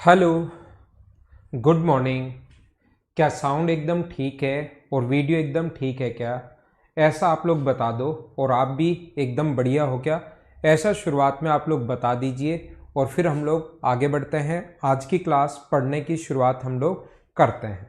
Hello, good morning. क्या sound एकदम ठीक है और वीडियो एकदम ठीक है क्या? ऐसा आप लोग बता दो। और आप भी एकदम बढ़िया हो क्या? ऐसा शुरुआत में आप लोग बता दीजिए और फिर हम लोग आगे बढ़ते हैं। आज की क्लास पढ़ने की शुरुआत हम लोग करते हैं।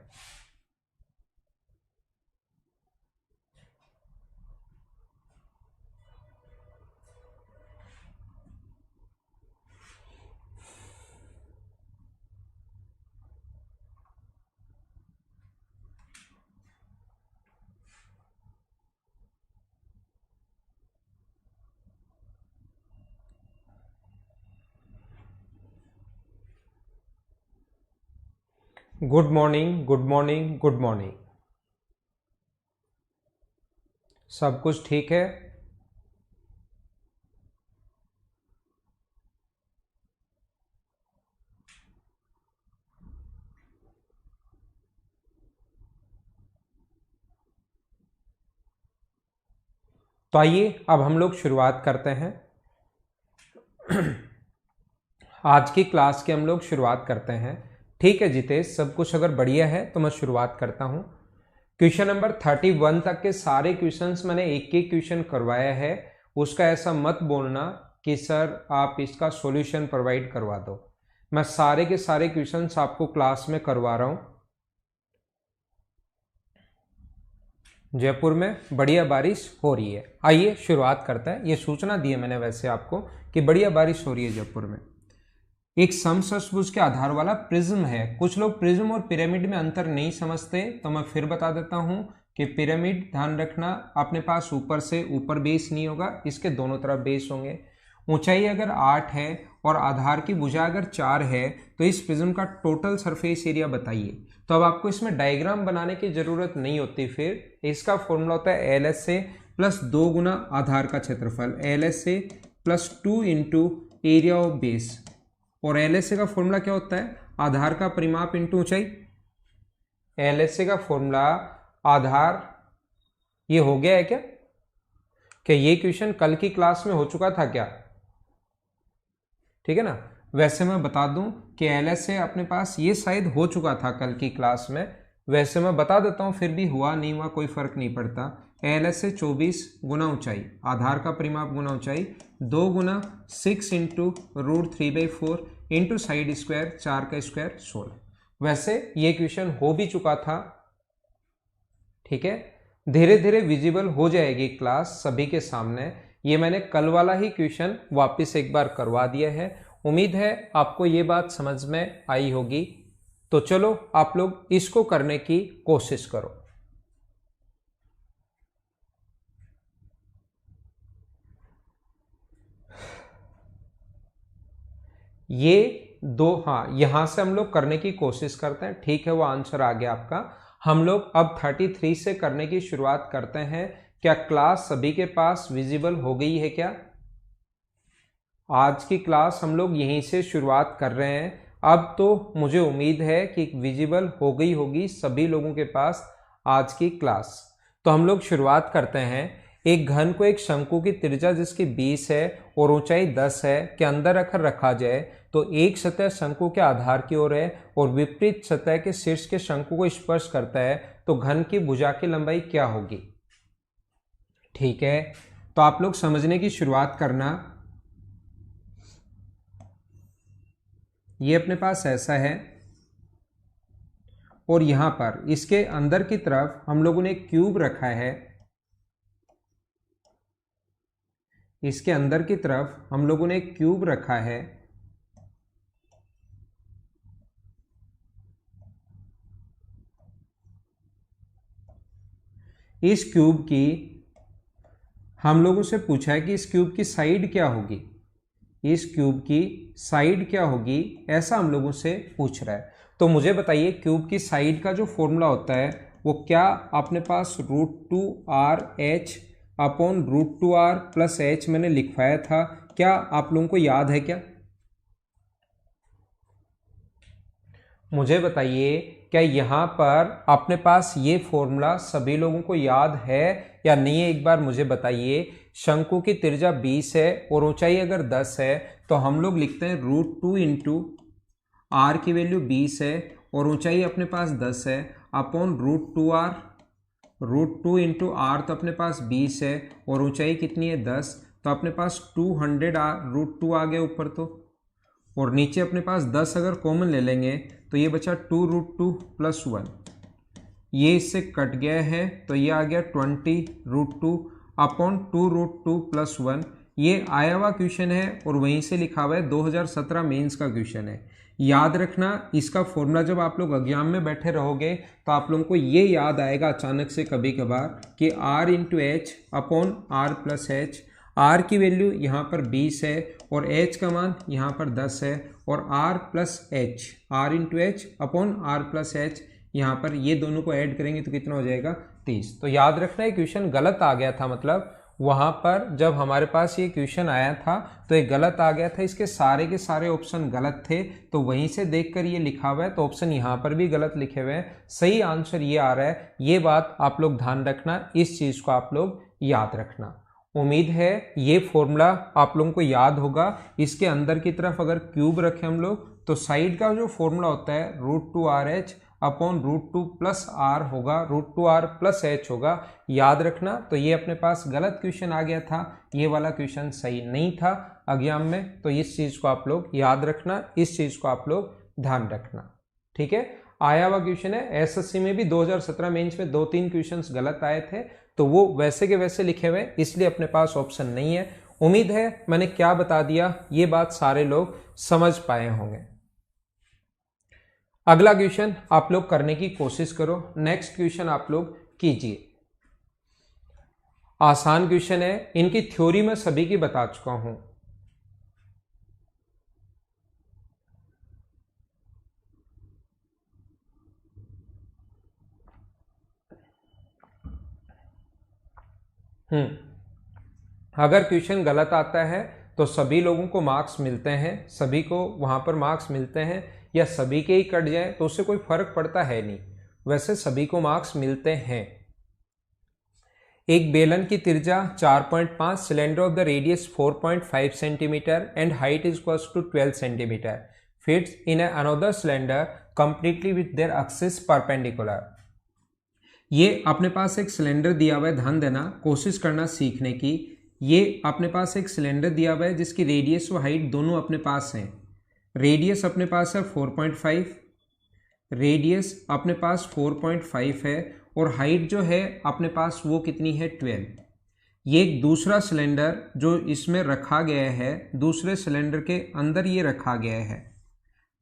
Good morning, good morning, good morning. सब कुछ ठीक है? तो आइए अब हम लोग शुरुआत करते हैं। आज की क्लास की हम लोग शुरुआत करते हैं। ठीक है जितेश, सब कुछ अगर बढ़िया है तो मैं शुरुआत करता हूं। क्वेश्चन नंबर 31 तक के सारे क्वेश्चंस मैंने एक एक क्वेश्चन करवाया है। उसका ऐसा मत बोलना कि सर आप इसका सॉल्यूशन प्रोवाइड करवा दो। मैं सारे के सारे क्वेश्चंस आपको क्लास में करवा रहा हूं। जयपुर में बढ़िया बारिश हो रही है। आइए शुरुआत करते हैं। ये सूचना दी है मैंने वैसे आपको कि बढ़िया बारिश हो रही है जयपुर में। एक समचतुर्भुज के आधार वाला प्रिज्म है। कुछ लोग प्रिज्म और पिरामिड में अंतर नहीं समझते, तो मैं फिर बता देता हूं कि पिरामिड, ध्यान रखना, अपने पास ऊपर से ऊपर बेस नहीं होगा, इसके दोनों तरफ बेस होंगे। ऊंचाई अगर 8 है और आधार की भुजा अगर 4 है तो इस प्रिज्म का टोटल सरफेस एरिया बताइए। तो अब आपको इसमें डायग्राम बनाने की जरूरत नहीं होती। फिर इसका फॉर्मूला होता है एल एस ए प्लस 2 गुना आधार का क्षेत्रफल, L S A plus 2 into area of base. और एलएसए का फॉर्मूला क्या होता है? आधार का परिमाप इंटू ऊंचाई। एलएसए का फॉर्मूला आधार, ये हो गया है क्या? क्या ये क्वेश्चन कल की क्लास में हो चुका था क्या? ठीक है ना। वैसे मैं बता दूं कि एलएसए अपने पास ये शायद हो चुका था कल की क्लास में। वैसे मैं बता देता हूं, फिर भी हुआ नहीं हुआ कोई फर्क नहीं पड़ता। एलएसए 24 गुना ऊंचाई, आधार का परिमाप गुना ऊंचाई, 2 गुना 6 इंटू √3/4 इंटू साइड स्क्वायर, 4 का स्क्वायर 16। वैसे ये क्वेश्चन हो भी चुका था। ठीक है, धीरे धीरे विजिबल हो जाएगी क्लास सभी के सामने। ये मैंने कल वाला ही क्वेश्चन वापस एक बार करवा दिया है। उम्मीद है आपको ये बात समझ में आई होगी। तो चलो आप लोग इसको करने की कोशिश करो। ये दो, हाँ, यहां से हम लोग करने की कोशिश करते हैं। ठीक है, वो आंसर आ गया आपका। हम लोग अब 33 से करने की शुरुआत करते हैं। क्या क्लास सभी के पास विजिबल हो गई है क्या? आज की क्लास हम लोग यहीं से शुरुआत कर रहे हैं। अब तो मुझे उम्मीद है कि विजिबल हो गई होगी सभी लोगों के पास आज की क्लास। तो हम लोग शुरुआत करते हैं। एक घन को एक शंकु की त्रिज्या जिसकी 20 है और ऊंचाई 10 है के अंदर अगर रखा जाए तो एक सतह शंकु के आधार की ओर है और विपरीत सतह के शीर्ष के शंकु को स्पर्श करता है, तो घन की भुजा की लंबाई क्या होगी? ठीक है, तो आप लोग समझने की शुरुआत करना। ये अपने पास ऐसा है और यहां पर इसके अंदर की तरफ हम लोगों ने क्यूब रखा है। इसके अंदर की तरफ हम लोगों ने क्यूब रखा है। इस क्यूब की हम लोगों से पूछा है कि इस क्यूब की साइड क्या होगी। इस क्यूब की साइड क्या होगी, ऐसा हम लोगों से पूछ रहा है। तो मुझे बताइए क्यूब की साइड का जो फॉर्मूला होता है वो क्या अपने पास √2RH upon √2R plus H मैंने लिखवाया था, क्या आप लोगों को याद है क्या? मुझे बताइए क्या यहाँ पर अपने पास ये फॉर्मूला सभी लोगों को याद है या नहीं है? एक बार मुझे बताइए। शंकु की त्रिज्या 20 है और ऊंचाई अगर 10 है तो हम लोग लिखते हैं √2 इंटू आर की वैल्यू 20 है और ऊंचाई अपने पास 10 है, अपॉन √2r, √2 इंटू आर तो अपने पास 20 है और ऊंचाई कितनी है 10, तो अपने पास 200 √2 आ गया ऊपर तो, और नीचे अपने पास 10 अगर कॉमन ले लेंगे तो ये बचा 2√2 + 1, ये इससे कट गया है तो ये आ गया 20√2 अपॉन 2√2 + 1। ये आया हुआ क्वेश्चन है और वहीं से लिखा हुआ है 2017 मेंस का क्वेश्चन है। याद रखना इसका फॉर्मूला जब आप लोग एग्जाम में बैठे रहोगे तो आप लोगों को ये याद आएगा अचानक से कभी कभार कि r × h upon r + h। r की वैल्यू यहाँ पर 20 है और h का मान यहाँ पर 10 है और r + h, r × h upon r + h, यहाँ पर ये दोनों को ऐड करेंगे तो कितना हो जाएगा 30। तो याद रखना ये क्वेश्चन गलत आ गया था, मतलब वहाँ पर जब हमारे पास ये क्वेश्चन आया था तो ये गलत आ गया था, इसके सारे के सारे ऑप्शन गलत थे, तो वहीं से देखकर ये लिखा हुआ है तो ऑप्शन यहाँ पर भी गलत लिखे हुए हैं, सही आंसर ये आ रहा है। ये बात आप लोग ध्यान रखना, इस चीज़ को आप लोग याद रखना। उम्मीद है ये फॉर्मूला आप लोगों को याद होगा। इसके अंदर की तरफ अगर क्यूब रखें हम लोग तो साइड का जो फॉर्मूला होता है √2RH अपॉन √2 + r होगा, √2r + h होगा, याद रखना। तो ये अपने पास गलत क्वेश्चन आ गया था, ये वाला क्वेश्चन सही नहीं था एग्जाम में, तो इस चीज़ को आप लोग याद रखना, इस चीज़ को आप लोग ध्यान रखना, ठीक है। आया हुआ क्वेश्चन है, एसएससी में भी 2017 मेंस में 2-3 क्वेश्चंस गलत आए थे तो वो वैसे के वैसे लिखे हुए, इसलिए अपने पास ऑप्शन नहीं है। उम्मीद है मैंने क्या बता दिया ये बात सारे लोग समझ पाए होंगे। अगला क्वेश्चन आप लोग करने की कोशिश करो, नेक्स्ट क्वेश्चन आप लोग कीजिए। आसान क्वेश्चन है, इनकी थ्योरी मैं सभी की बता चुका हूं। अगर क्वेश्चन गलत आता है तो सभी लोगों को मार्क्स मिलते हैं, सभी को वहां पर मार्क्स मिलते हैं, या सभी के ही कट जाए तो उससे कोई फर्क पड़ता है नहीं, वैसे सभी को मार्क्स मिलते हैं। एक बेलन की त्रिज्या 4.5, cylinder of the radius 4.5 centimetre and height is equal to 12 centimetre fits in another cylinder completely with their axis perpendicular. ये अपने पास एक सिलेंडर दिया हुआ है, ध्यान देना, कोशिश करना सीखने की। ये अपने पास एक सिलेंडर दिया हुआ है जिसकी रेडियस व हाइट दोनों अपने पास हैं। रेडियस अपने पास है 4.5, रेडियस अपने पास 4.5 है और हाइट जो है अपने पास वो कितनी है 12। ये एक दूसरा सिलेंडर जो इसमें रखा गया है, दूसरे सिलेंडर के अंदर ये रखा गया है,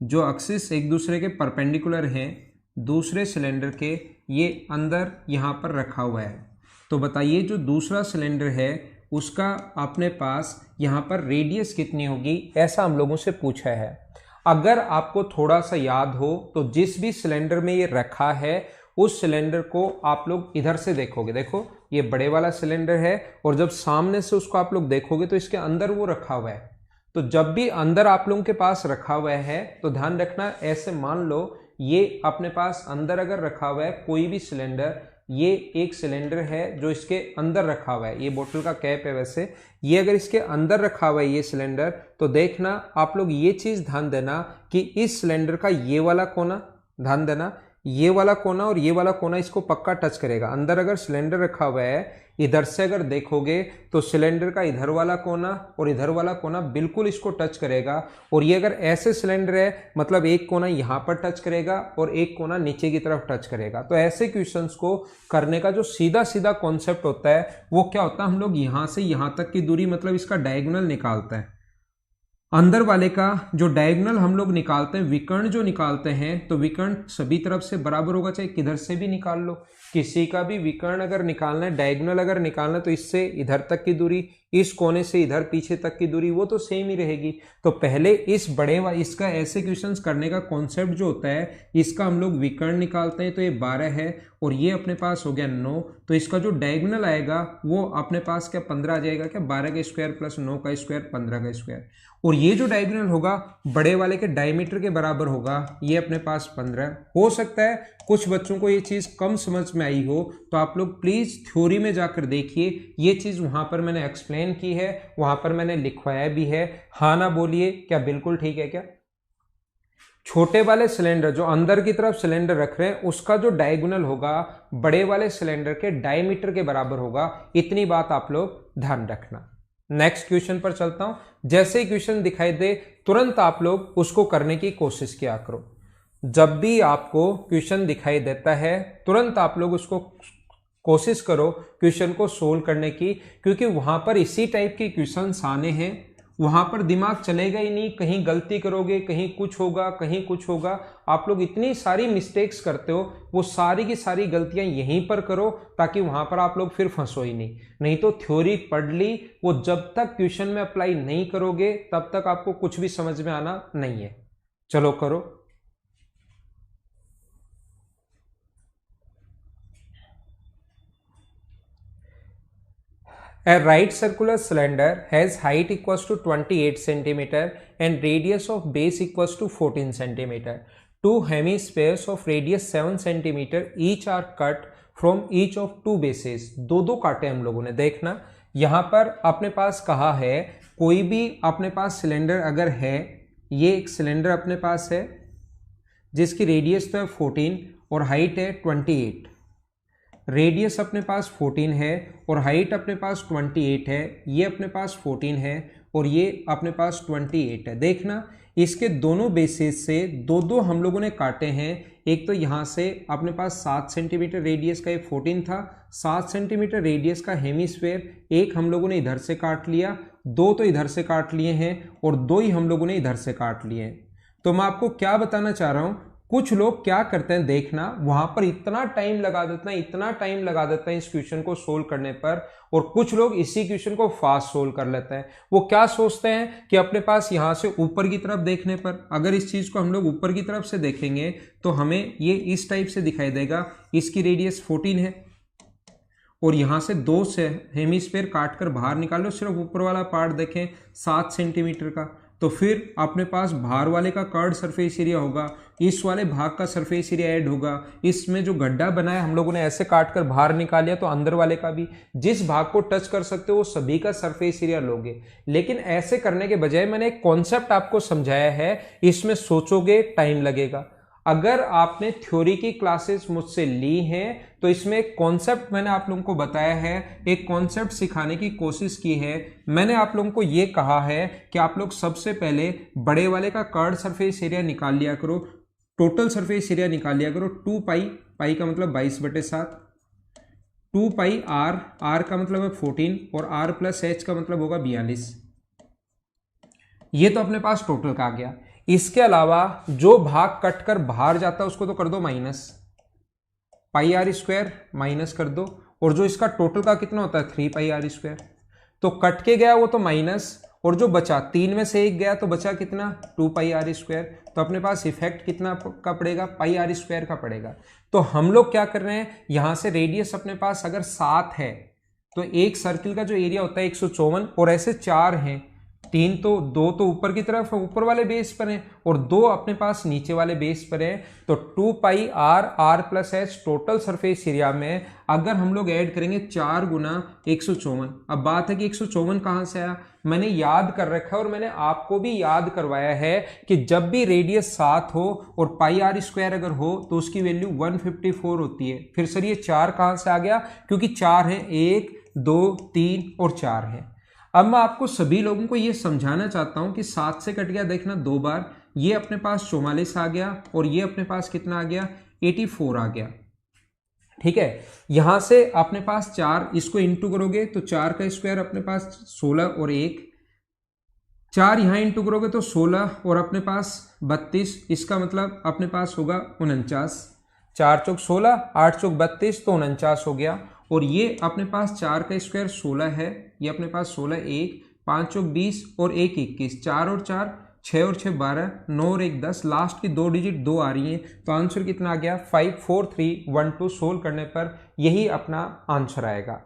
जो एक्सिस एक दूसरे के परपेंडिकुलर हैं, दूसरे सिलेंडर के ये अंदर यहाँ पर रखा हुआ है। तो बताइए जो दूसरा सिलेंडर है उसका अपने पास यहाँ पर रेडियस कितनी होगी, ऐसा हम लोगों से पूछा है। अगर आपको थोड़ा सा याद हो तो जिस भी सिलेंडर में ये रखा है उस सिलेंडर को आप लोग इधर से देखोगे, देखो ये बड़े वाला सिलेंडर है और जब सामने से उसको आप लोग देखोगे तो इसके अंदर वो रखा हुआ है। तो जब भी अंदर आप लोगों के पास रखा हुआ है तो ध्यान रखना, ऐसे मान लो ये अपने पास अंदर अगर रखा हुआ है कोई भी सिलेंडर, ये एक सिलेंडर है जो इसके अंदर रखा हुआ है, ये बोतल का कैप है वैसे, ये अगर इसके अंदर रखा हुआ है ये सिलेंडर, तो देखना आप लोग ये चीज ध्यान देना कि इस सिलेंडर का ये वाला कोना, ध्यान देना ये वाला कोना और ये वाला कोना इसको पक्का टच करेगा। अंदर अगर सिलेंडर रखा हुआ है, इधर से अगर देखोगे तो सिलेंडर का इधर वाला कोना और इधर वाला कोना बिल्कुल इसको टच करेगा। और ये अगर ऐसे सिलेंडर है मतलब एक कोना यहाँ पर टच करेगा और एक कोना नीचे की तरफ टच करेगा। तो ऐसे क्वेश्चंस को करने का जो सीधा सीधा कॉन्सेप्ट होता है वो क्या होता है, हम लोग यहाँ से यहाँ तक की दूरी मतलब इसका डायगोनल निकालते हैं। अंदर वाले का जो डायगोनल हम लोग निकालते हैं, विकर्ण जो निकालते हैं, तो विकर्ण सभी तरफ से बराबर होगा, चाहे किधर से भी निकाल लो। किसी का भी विकर्ण अगर निकालना है, डायगोनल अगर निकालना है, तो इससे इधर तक की दूरी, इस कोने से इधर पीछे तक की दूरी वो तो सेम ही रहेगी। तो पहले इस बड़े इसका ऐसे क्वेश्चंस करने का कॉन्सेप्ट जो होता है, इसका हम लोग विकर्ण निकालते हैं तो ये 12 है और ये अपने पास हो गया 9। तो इसका जो डायगोनल आएगा वो अपने पास क्या 15 आ जाएगा, क्या 12 का स्क्वायर प्लस 9 का स्क्वायर 15 का स्क्वायर। और ये जो डायगोनल होगा बड़े वाले के डायमीटर के बराबर होगा, ये अपने पास 15। हो सकता है कुछ बच्चों को ये चीज़ कम समझ में आई हो, तो आप लोग प्लीज़ थ्योरी में जाकर देखिए, ये चीज़ वहाँ पर मैंने एक्सप्लेन की है, वहाँ पर मैंने लिखवाया भी है। हाँ ना बोलिए, क्या बिल्कुल ठीक है क्या? छोटे वाले सिलेंडर जो अंदर की तरफ सिलेंडर रख रहे हैं उसका जो डायगोनल होगा बड़े वाले सिलेंडर के डायमीटर के बराबर होगा। इतनी बात आप लोग ध्यान रखना। नेक्स्ट क्वेश्चन पर चलता हूं। जैसे ही क्वेश्चन दिखाई दे तुरंत आप लोग उसको करने की कोशिश किया करो। जब भी आपको क्वेश्चन दिखाई देता है तुरंत आप लोग उसको कोशिश करो क्वेश्चन को सोल्व करने की, क्योंकि वहां पर इसी टाइप के क्वेश्चंस आने हैं। वहां पर दिमाग चलेगा ही नहीं, कहीं गलती करोगे, कहीं कुछ होगा, कहीं कुछ होगा। आप लोग इतनी सारी मिस्टेक्स करते हो, वो सारी की सारी गलतियां यहीं पर करो ताकि वहां पर आप लोग फिर फंसो ही नहीं तो थ्योरी पढ़ ली, वो जब तक क्वेश्चन में अप्लाई नहीं करोगे तब तक आपको कुछ भी समझ में आना नहीं है। चलो करो। A right circular cylinder has height equals to 28 centimeter and radius of base equals to 14 centimeter. Two hemispheres of radius 7 centimeter each are cut from each of two bases. दो काटे हम लोगों ने। देखना यहाँ पर अपने पास कहा है कोई भी अपने पास सिलेंडर अगर है, ये एक सिलेंडर अपने पास है जिसकी रेडियस तो है 14 और हाइट है 28। रेडियस अपने पास 14 है और हाइट अपने पास 28 है। ये अपने पास 14 है और ये अपने पास 28 है। देखना इसके दोनों बेसिस से दो हम लोगों ने काटे हैं। एक तो यहाँ से अपने पास 7 सेंटीमीटर रेडियस का, ये 14 था, 7 सेंटीमीटर रेडियस का हेमिस्फेयर एक हम लोगों ने इधर से काट लिया, दो तो इधर से काट लिए हैं और दो ही हम लोगों ने इधर से काट लिए हैं। तो मैं आपको क्या बताना चाह रहा हूँ, कुछ लोग क्या करते हैं देखना, वहां पर इतना टाइम लगा देते हैं इस क्वेश्चन को सोल्व करने पर, और कुछ लोग इसी क्वेश्चन को फास्ट सोल्व कर लेते हैं। वो क्या सोचते हैं कि अपने पास यहां से ऊपर की तरफ देखने पर, अगर इस चीज को हम लोग ऊपर की तरफ से देखेंगे तो हमें ये इस टाइप से दिखाई देगा। इसकी रेडियस 14 है और यहां से दो से हेमिस्फीयर काट कर बाहर निकालो, सिर्फ ऊपर वाला पार्ट देखें 7 सेंटीमीटर का, तो फिर अपने पास बाहर वाले का कर्ड सरफेस एरिया होगा, इस वाले भाग का सरफेस एरिया ऐड होगा, इसमें जो गड्ढा बनाया हम लोगों ने ऐसे काट कर बाहर निकालिया तो अंदर वाले का भी, जिस भाग को टच कर सकते हो वो सभी का सरफेस एरिया लोगे। लेकिन ऐसे करने के बजाय मैंने एक कॉन्सेप्ट आपको समझाया है, इसमें सोचोगे टाइम लगेगा। अगर आपने थ्योरी की क्लासेस मुझसे ली हैं तो इसमें एक कॉन्सेप्ट मैंने आप लोगों को बताया है, एक कॉन्सेप्ट सिखाने की कोशिश की है। मैंने आप लोगों को ये कहा है कि आप लोग सबसे पहले बड़े वाले का कर्ड सरफेस एरिया निकाल लिया करो, टोटल सरफेस एरिया निकाल लिया करो। 2 पाई का मतलब 22/7, 2 पाई आर का मतलब है 14 और आर प्लस एच का मतलब होगा 42। ये तो अपने पास टोटल का आ गया। इसके अलावा जो भाग कट कर बाहर जाता है उसको तो कर दो minus, pi R square minus कर दो, और जो इसका टोटल का कितना होता है 3 पाई आर स्क्वायर। तो कट के गया वो तो माइनस, और जो बचा 3 में से 1 गया तो बचा कितना 2 पाई आर स्क्वायर। तो अपने पास इफेक्ट कितना का पड़ेगा, पाई आर स्क्वायर का पड़ेगा। तो हम लोग क्या कर रहे हैं, यहां से रेडियस अपने पास अगर 7 है तो एक सर्किल का जो एरिया होता है 154, और ऐसे 4 हैं, 3 तो 2 तो ऊपर की तरफ ऊपर वाले बेस पर हैं और 2 अपने पास नीचे वाले बेस पर हैं। तो 2 pi R plus H total surface area में अगर हम लोग ऐड करेंगे 4 गुना 154। अब बात है कि 154 कहां से आया, मैंने याद कर रखा है और मैंने आपको भी याद करवाया है कि जब भी रेडियस 7 हो और पाई आर स्क्वायर अगर हो तो उसकी वैल्यू 154 होती है। फिर सर ये 4 कहां से आ गया, क्योंकि 4 है, 1 2 3 और 4 है। अब मैं आपको सभी लोगों को यह समझाना चाहता हूं कि 7 से कट गया, देखना 2 बार, ये अपने पास 44 आ गया और ये अपने पास कितना आ गया 84 आ गया। ठीक है, यहां से अपने पास 4, इसको इंटू करोगे तो 4 का स्क्वायर अपने पास 16 और 1, 4 यहां इंटू करोगे तो 16 और अपने पास 32, इसका मतलब अपने पास होगा 49। 4 चौक 16, 8 चौक 32 तो 49 हो गया। और ये अपने पास 4 का स्क्वायर 16 है, ये अपने पास 16, 1 5 चौक 20 और 1 21, 4 और 4 6 और 6 12, 9 और 1 10, लास्ट की 2 डिजिट 2 आ रही हैं। तो आंसर कितना आ गया 54312। सोल्व करने पर यही अपना आंसर आएगा।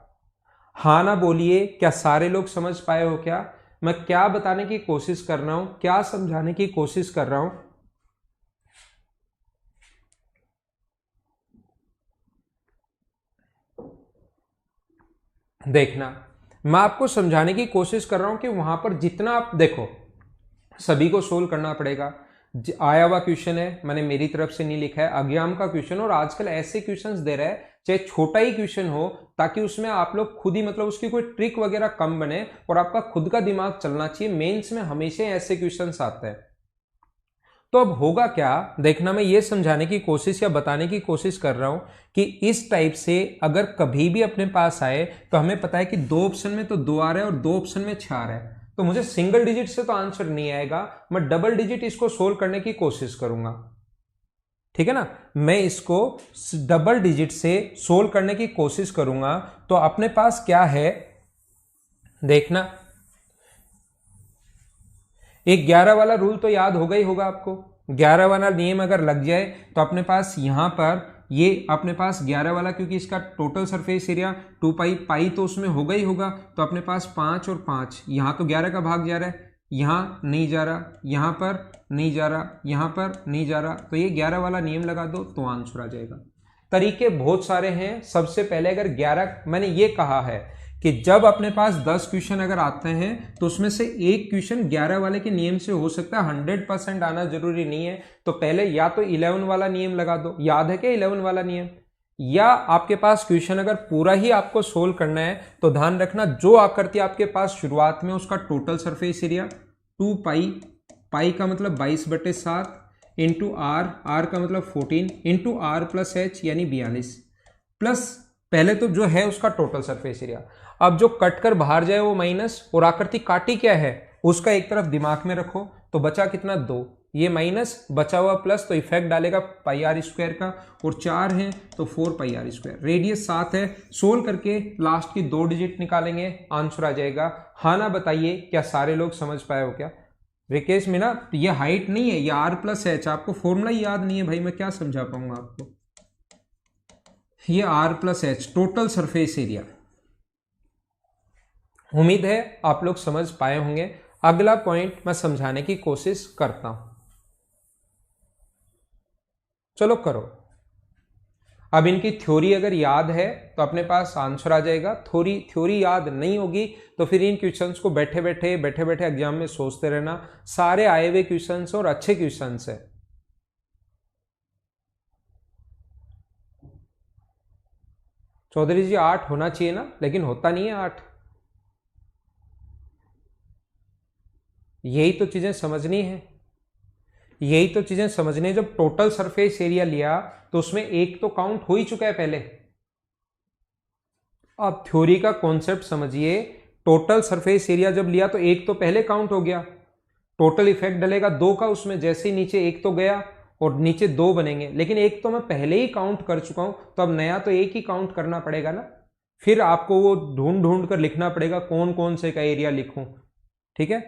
हाँ ना बोलिए, क्या सारे लोग समझ पाए हो? क्या मैं क्या बताने की कोशिश कर रहा हूं, क्या समझाने की कोशिश कर रहा हूं? देखना, मैं आपको समझाने की कोशिश कर रहा हूं कि वहां पर जितना आप देखो, सभी को सोल्व करना पड़ेगा। आया हुआ क्वेश्चन है, मैंने मेरी तरफ से नहीं लिखा है, एग्जाम का क्वेश्चन। और आजकल ऐसे क्वेश्चंस दे रहा है चाहे छोटा ही क्वेश्चन हो, ताकि उसमें आप लोग खुद ही मतलब उसकी कोई ट्रिक वगैरह कम बने और आपका खुद का दिमाग चलना चाहिए। मेंस में हमेशा ऐसे क्वेश्चंस आते हैं। तो अब होगा क्या देखना, मैं ये समझाने की कोशिश या बताने की कोशिश कर रहा हूं कि इस टाइप से अगर कभी भी अपने पास आए तो हमें पता है कि 2 ऑप्शन में तो 2 आ रहा है और 2 ऑप्शन में 6 आ रहा है, तो मुझे सिंगल डिजिट से तो आंसर नहीं आएगा, मैं डबल डिजिट इसको सोल्व करने की कोशिश करूंगा। ठीक है ना, मैं इसको डबल डिजिट से सोल्व करने की कोशिश करूंगा। तो अपने पास क्या है देखना, एक 11 वाला रूल तो याद होगा ही होगा आपको। 11 वाला नियम अगर लग जाए तो अपने पास यहां पर ये अपने पास 11 वाला, क्योंकि इसका टोटल सरफेस एरिया 2 पाई, पाई तो उसमें होगा ही होगा, तो अपने पास 5 और 5, यहां तो 11 का भाग जा रहा है, यहां नहीं जा रहा, यहां पर नहीं जा रहा, यहां पर नहीं जा रहा, तो ये 11 वाला नियम लगा दो तो आंसर आ जाएगा। तरीके बहुत सारे हैं। सबसे पहले अगर 11, मैंने ये कहा है कि जब अपने पास 10 क्वेश्चन अगर आते हैं तो उसमें से एक क्वेश्चन 11 वाले के नियम से हो सकता है, 100% आना जरूरी नहीं है। तो पहले या तो 11 वाला नियम लगा दो, याद है क्या 11 वाला नियम, या आपके पास क्वेश्चन अगर पूरा ही आपको सोल्व करना है तो ध्यान रखना जो आकृति आपके पास शुरुआत में उसका टोटल सरफेस एरिया 2 पाई, पाई का मतलब 22/7 इंटू आर, आर का मतलब 14 इंटू आर प्लस एच यानी 42, प्लस पहले तो जो है उसका टोटल सरफेस एरिया। अब जो कट कर बाहर जाए वो माइनस, और आकृति काटी क्या है उसका एक तरफ दिमाग में रखो, तो बचा कितना 2, ये माइनस बचा हुआ प्लस, तो इफेक्ट डालेगा पाई आर स्क्वायर का, और 4 है तो 4 पाई आर स्क्वायर, रेडियस 7 है। सोल्व करके लास्ट की 2 डिजिट निकालेंगे, आंसर आ जाएगा। हाँ ना बताइए, क्या सारे लोग समझ पाए हो क्या? रिकेश में ना ये हाइट नहीं है, ये आर प्लस एच, आपको फॉर्मूला ही याद नहीं है भाई, मैं क्या समझा पाऊंगा आपको। ये R plus H total surface area. उम्मीद है आप लोग समझ पाए होंगे। अगला पॉइंट मैं समझाने की कोशिश करता हूं, चलो करो। अब इनकी थ्योरी अगर याद है तो अपने पास आंसर आ जाएगा। थ्योरी याद नहीं होगी तो फिर इन क्वेश्चंस को बैठे बैठे एग्जाम में सोचते रहना। सारे आए हुए क्वेश्चंस और अच्छे क्वेश्चंस है। चौधरी जी 8 होना चाहिए ना, लेकिन होता नहीं है 8। यही तो चीजें समझनी है, यही तो चीजें समझनी है। जब टोटल सरफेस एरिया लिया तो उसमें एक तो काउंट हो ही चुका है पहले। अब थ्योरी का कॉन्सेप्ट समझिए, टोटल सरफेस एरिया जब लिया तो एक तो पहले काउंट हो गया, टोटल इफेक्ट डलेगा 2 का उसमें, जैसे ही नीचे एक तो गया और नीचे 2 बनेंगे, लेकिन एक तो मैं पहले ही काउंट कर चुका हूं, तो अब नया तो एक ही काउंट करना पड़ेगा ना। फिर आपको वो ढूंढ कर लिखना पड़ेगा कौन कौन से का एरिया लिखूं। ठीक है,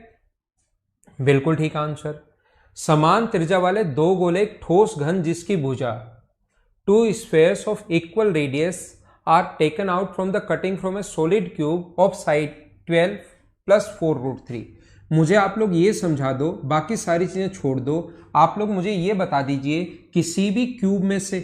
बिल्कुल ठीक आंसर। समान त्रिज्या वाले 2 गोले एक ठोस घन जिसकी भुजा 2 spheres of equal radius are taken out from the cutting from a solid cube of side 12 + 4√3। मुझे आप लोग ये समझा दो, बाकी सारी चीजें छोड़ दो। आप लोग मुझे ये बता दीजिए, किसी भी क्यूब में से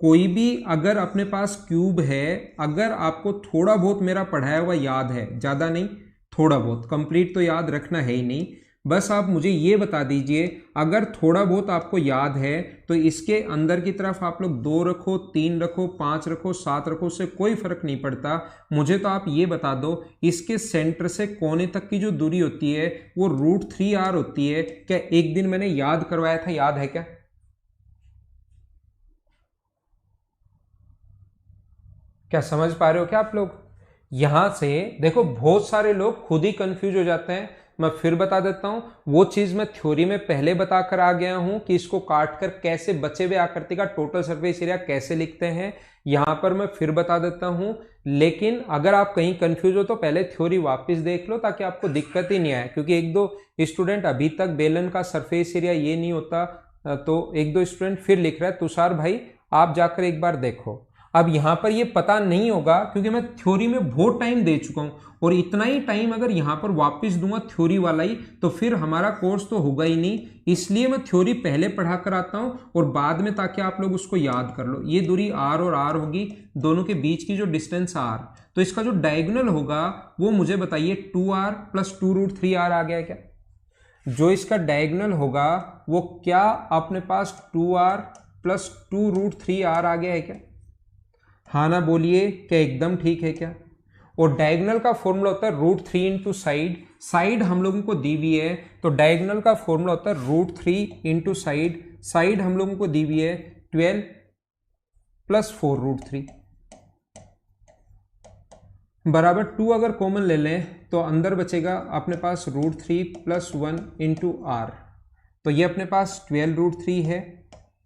कोई भी अगर अपने पास क्यूब है, अगर आपको थोड़ा बहुत मेरा पढ़ाया हुआ याद है, ज्यादा नहीं थोड़ा बहुत, कंप्लीट तो याद रखना है ही नहीं, बस आप मुझे ये बता दीजिए अगर थोड़ा बहुत आपको याद है तो इसके अंदर की तरफ आप लोग 2 रखो, 3 रखो, 5 रखो, 7 रखो, उससे कोई फर्क नहीं पड़ता। मुझे तो आप ये बता दो इसके सेंटर से कोने तक की जो दूरी होती है वो √3r होती है। क्या एक दिन मैंने याद करवाया था, याद है क्या? क्या समझ पा रहे हो क्या आप लोग? यहां से देखो बहुत सारे लोग खुद ही कंफ्यूज हो जाते हैं। मैं फिर बता देता हूं, वो चीज मैं थ्योरी में पहले बताकर आ गया हूं कि इसको काट कर कैसे बचे हुए आकृति का टोटल सरफेस एरिया कैसे लिखते हैं, यहां पर मैं फिर बता देता हूं। लेकिन अगर आप कहीं कंफ्यूज हो तो पहले थ्योरी वापस देख लो ताकि आपको दिक्कत ही नहीं आए, क्योंकि 1-2 स्टूडेंट अभी तक बेलन का सरफेस एरिया ये नहीं होता, तो 1-2 स्टूडेंट फिर लिख रहा है तुषार भाई आप जाकर एक बार देखो। अब यहां पर ये पता नहीं होगा क्योंकि मैं थ्योरी में बहुत टाइम दे चुका हूं, और इतना ही टाइम अगर यहां पर वापस दूंगा थ्योरी वाला ही तो फिर हमारा कोर्स तो होगा ही नहीं। इसलिए मैं थ्योरी पहले पढ़ा कर आता हूं और बाद में, ताकि आप लोग उसको याद कर लो। ये दूरी r और r होगी, दोनों के बीच की जो डिस्टेंस r, तो इसका जो डायगोनल होगा वो मुझे बताइए 2r + 2√3r आ गया क्या? जो इसका डायगोनल होगा वो क्या अपने पास 2r प्लस 2√3r आ गया है क्या? हाँ ना बोलिए, क्या एकदम ठीक है क्या? और डायगोनल का फॉर्मूला होता है √3 इंटू साइड। साइड हम लोगों को दी हुई है तो डायगोनल का फॉर्मूला होता है √3 इंटू साइड। साइड हम लोगों को दी हुई है 12 प्लस 4√3 बराबर 2। अगर कॉमन ले लें तो अंदर बचेगा अपने पास √3 प्लस 1 इंटू आर। तो ये अपने पास 12√3 है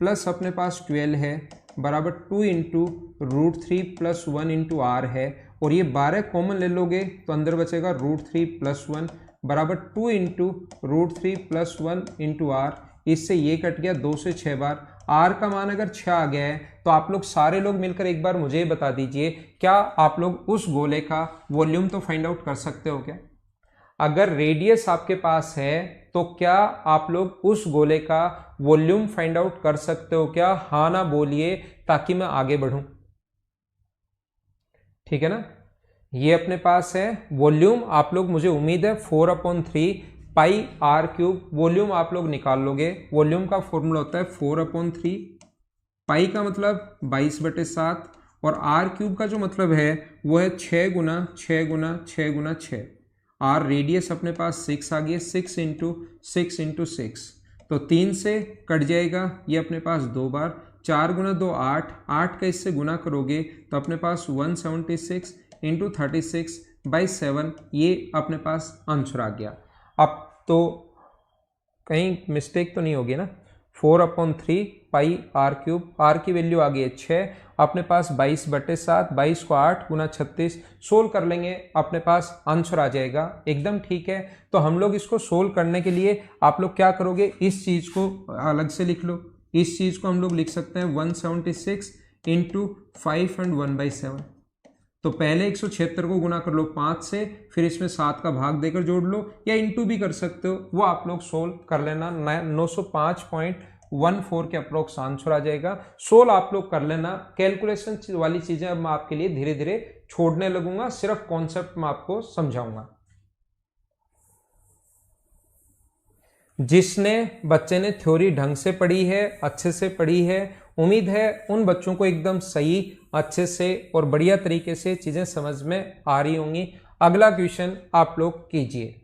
प्लस अपने पास 12 है बराबर 2 इंटू √3 प्लस 1 इंटू आर है। और ये 12 कॉमन ले लोगे तो अंदर बचेगा √3 प्लस 1 बराबर 2 इंटू √3 प्लस 1 इंटू आर। इससे ये कट गया 2 से 6 बार। आर का मान अगर 6 आ गया है तो आप लोग सारे लोग मिलकर एक बार मुझे बता दीजिए, क्या आप लोग उस गोले का वॉल्यूम तो फाइंड आउट कर सकते हो क्या? अगर रेडियस आपके पास है तो क्या आप लोग उस गोले का वॉल्यूम फाइंड आउट कर सकते हो क्या? हाँ ना बोलिए ताकि मैं आगे बढ़ूं। ठीक है ना, ये अपने पास है वॉल्यूम। आप लोग, मुझे उम्मीद है 4/3 पाई आर क्यूब वॉल्यूम आप लोग निकाल लोगे। वॉल्यूम का फॉर्मूला होता है 4/3, पाई का मतलब 22/7 और आर क्यूब का जो मतलब है वो है 6 गुना 6 गुना 6 गुना 6। आर रेडियस अपने पास 6 आ गया, 6 इंटू 6 इंटू 6 तो 3 से कट जाएगा ये अपने पास 2 बार। 4 गुना 2 8, 8 का इससे गुना करोगे तो अपने पास 176 इंटू 36/7 ये अपने पास आंसर आ गया। अब तो कहीं मिस्टेक तो नहीं होगी ना? 4/3 पाई आर क्यूब, आर की वैल्यू आ गई है 6, अपने पास 22/7, 22 को 8 गुना 36 सोल्व कर लेंगे, अपने पास आंसर आ जाएगा। एकदम ठीक है। तो हम लोग इसको सोल्व करने के लिए आप लोग क्या करोगे, इस चीज़ को अलग से लिख लो। इस चीज़ को हम लोग लिख सकते हैं 176 इंटू 5 एंड 1/7। तो पहले 176 को गुना कर लो 5 से, फिर इसमें 7 का भाग देकर जोड़ लो, या इंटू भी कर सकते हो, वो आप लोग सोल्व कर लेना। 905.14 के अप्रोक्स आंसर आ जाएगा। सोल्व आप लोग कर लेना। कैलकुलेशन वाली चीजें अब मैं आपके लिए धीरे धीरे छोड़ने लगूंगा, सिर्फ कॉन्सेप्ट मैं आपको समझाऊंगा। जिसने बच्चे ने थ्योरी ढंग से पढ़ी है, अच्छे से पढ़ी है, उम्मीद है उन बच्चों को एकदम सही, अच्छे से और बढ़िया तरीके से चीजें समझ में आ रही होंगी। अगला क्वेश्चन आप लोग कीजिए।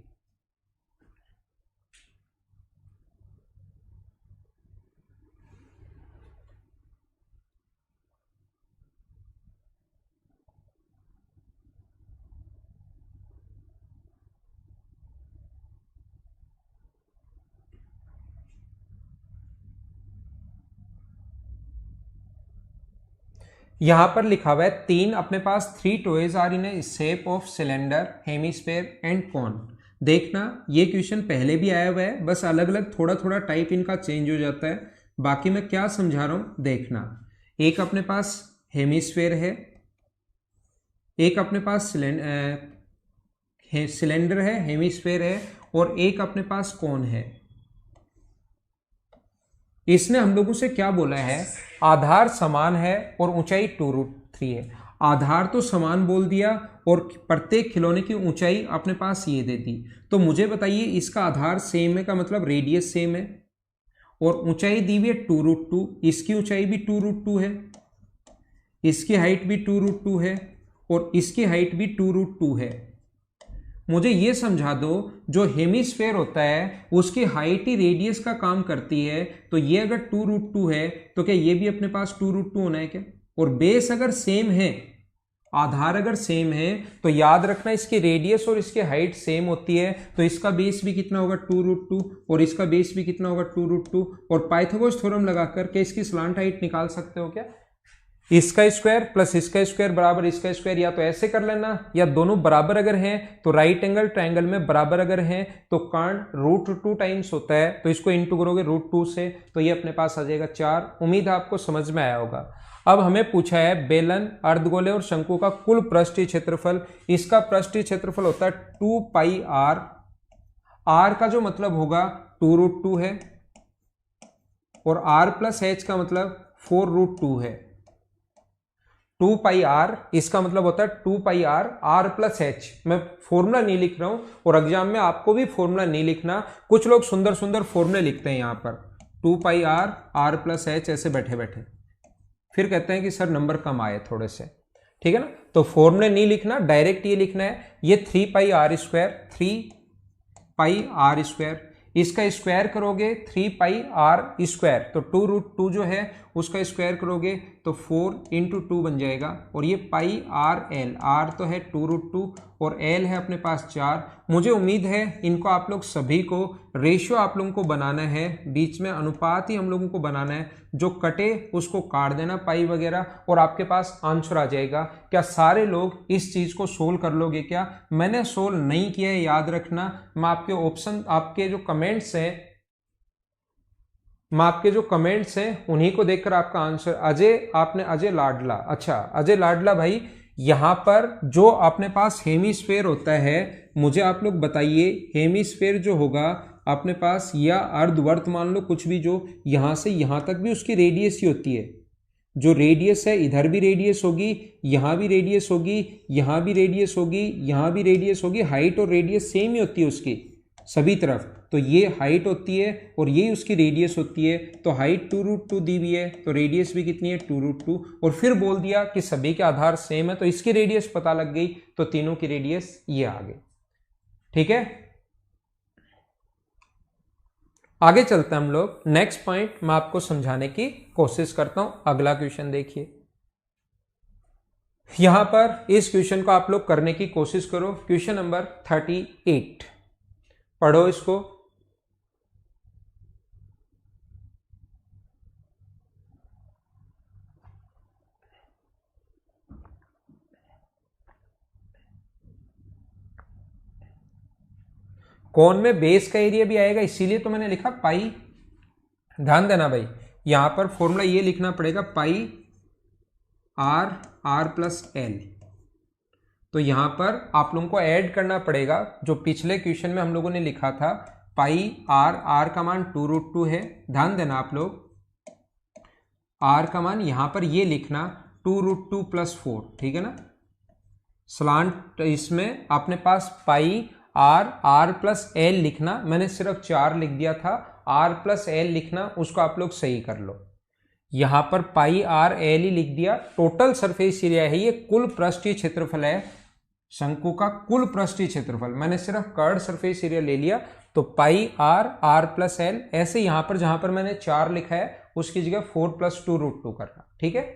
यहां पर लिखा हुआ है 3 अपने पास 3 toys are in shape of cylinder, hemisphere and cone. देखना ये क्वेश्चन पहले भी आया हुआ है, बस अलग अलग थोड़ा थोड़ा टाइप इनका चेंज हो जाता है। बाकी मैं क्या समझा रहा हूं देखना। एक अपने पास हेमिस्फेयर है, एक अपने पास सिलेंडर है, हेमिस्फेयर है, और एक अपने पास कॉन है। इसने हम लोगों से क्या बोला है, आधार समान है और ऊंचाई 2√3 है। आधार तो समान बोल दिया और प्रत्येक खिलौने की ऊंचाई अपने पास ये दे दी। तो मुझे बताइए इसका आधार सेम है का मतलब रेडियस सेम है, और ऊंचाई दी हुई है 2√2, इसकी ऊंचाई भी 2√2 है, इसकी हाइट भी 2√2 है, और इसकी हाइट भी 2√2 है। मुझे ये समझा दो, जो हेमिस्फेयर होता है उसकी हाइट ही रेडियस का काम करती है, तो ये अगर 2√2 है तो क्या ये भी अपने पास 2√2 होना है क्या? और बेस अगर सेम है, आधार अगर सेम है, तो याद रखना इसकी रेडियस और इसकी हाइट सेम होती है, तो इसका बेस भी कितना होगा 2√2 और इसका बेस भी कितना होगा 2√2। और पाइथागोरस थ्योरम लगा करके इसकी स्लांट हाइट निकाल सकते हो क्या? इसका स्क्वायर प्लस इसका स्क्वायर बराबर इसका स्क्वायर, या तो ऐसे कर लेना, या दोनों बराबर अगर हैं तो राइट एंगल ट्रायंगल में बराबर अगर हैं तो कर्ण √2 टाइम्स होता है, तो इसको इंटू करोगे √2 से, तो ये अपने पास आ जाएगा 4। उम्मीद है आपको समझ में आया होगा। अब हमें पूछा है बेलन, अर्धगोले और शंकु का कुल पृष्ठीय क्षेत्रफल। इसका पृष्ठीय क्षेत्रफल होता है 2πr। r का जो मतलब होगा 2√2 है, और r प्लस h का मतलब 4√2 है। 2 पाई आर, इसका मतलब होता है 2 pi are are plus H. मैं फॉर्मूला नहीं लिख रहा हूं और एग्जाम में आपको भी फॉर्मूला नहीं लिखना। कुछ लोग सुंदर सुंदर फॉर्मूले लिखते हैं यहां पर, 2 pi are are plus H ऐसे बैठे बैठे, फिर कहते हैं कि सर नंबर कम आए थोड़े से, ठीक है ना। तो फॉर्मूले नहीं लिखना, डायरेक्ट ये लिखना है, ये 3 pi R square, 3 pi R square, इसका स्क्वायर करोगे 3 पाई आर स्क्वायर, तो 2√2 जो है उसका स्क्वायर करोगे तो 4 इंटू 2 बन जाएगा, और ये पाई आर एल, आर तो है 2√2 और एल है अपने पास 4। मुझे उम्मीद है इनको आप लोग सभी को रेशियो आप लोगों को बनाना है, बीच में अनुपात ही हम लोगों को बनाना है, जो कटे उसको काट देना पाई वगैरह, और आपके पास आंसर आ जाएगा। क्या सारे लोग इस चीज को सोल्व कर लोगे क्या? मैंने सोल्व नहीं किया है, याद रखना। मैं आपके ऑप्शन, आपके जो कमेंट्स हैं, मैं आपके जो कमेंट्स हैं उन्हीं को देखकर आपका आंसर। अजय, आपने अजय लाडला, अच्छा अजय लाडला भाई, यहां पर जो अपने पास हेमीस्फेयर होता है, मुझे आप लोग बताइए, हेमीस्फेयर जो होगा अपने पास, या अर्धवर्त मान लो, कुछ भी, जो यहां से यहां तक भी उसकी रेडियस ही होती है। जो रेडियस है, इधर भी रेडियस होगी, यहां भी रेडियस होगी, यहां भी रेडियस होगी, यहां भी रेडियस होगी, हाइट और रेडियस सेम ही होती है उसकी सभी तरफ। तो ये हाइट होती है और ये उसकी रेडियस होती है, तो हाइट 2√2 दी हुई है, तो रेडियस भी कितनी है 2√2, और फिर बोल दिया कि सभी के आधार सेम है, तो इसकी रेडियस पता लग गई, तो तीनों की रेडियस ये आ गई, ठीक है। आगे चलते हैं हम लोग, नेक्स्ट पॉइंट मैं आपको समझाने की कोशिश करता हूं। अगला क्वेश्चन देखिए, यहां पर इस क्वेश्चन को आप लोग करने की कोशिश करो। क्वेश्चन नंबर 38, पढ़ो इसको। कोन में बेस का एरिया भी आएगा, इसीलिए तो मैंने लिखा पाई। ध्यान देना भाई, यहां पर फॉर्मूला ये लिखना पड़ेगा, पाई आर आर प्लस एल। तो यहां पर आप लोगों को ऐड करना पड़ेगा, जो पिछले क्वेश्चन में हम लोगों ने लिखा था, पाई आर, आर का मान 2√2 है। ध्यान देना आप लोग, आर का मान यहां पर ये लिखना 2√2 + 4, ठीक है ना। स्लांट इसमें अपने पास पाई आर आर प्लस एल लिखना, मैंने सिर्फ 4 लिख दिया था, आर प्लस एल लिखना, उसको आप लोग सही कर लो। यहां पर पाई आर एल ही लिख दिया। टोटल सरफेस एरिया है, ये कुल पृष्ठीय क्षेत्रफल है शंकु का, कुल पृष्ठीय क्षेत्रफल। मैंने सिर्फ कर्ड सरफेस एरिया ले लिया, तो पाई आर आर प्लस एल, ऐसे यहां पर जहां पर मैंने 4 लिखा है उसकी जगह 4 + 2√2 करना, ठीक है।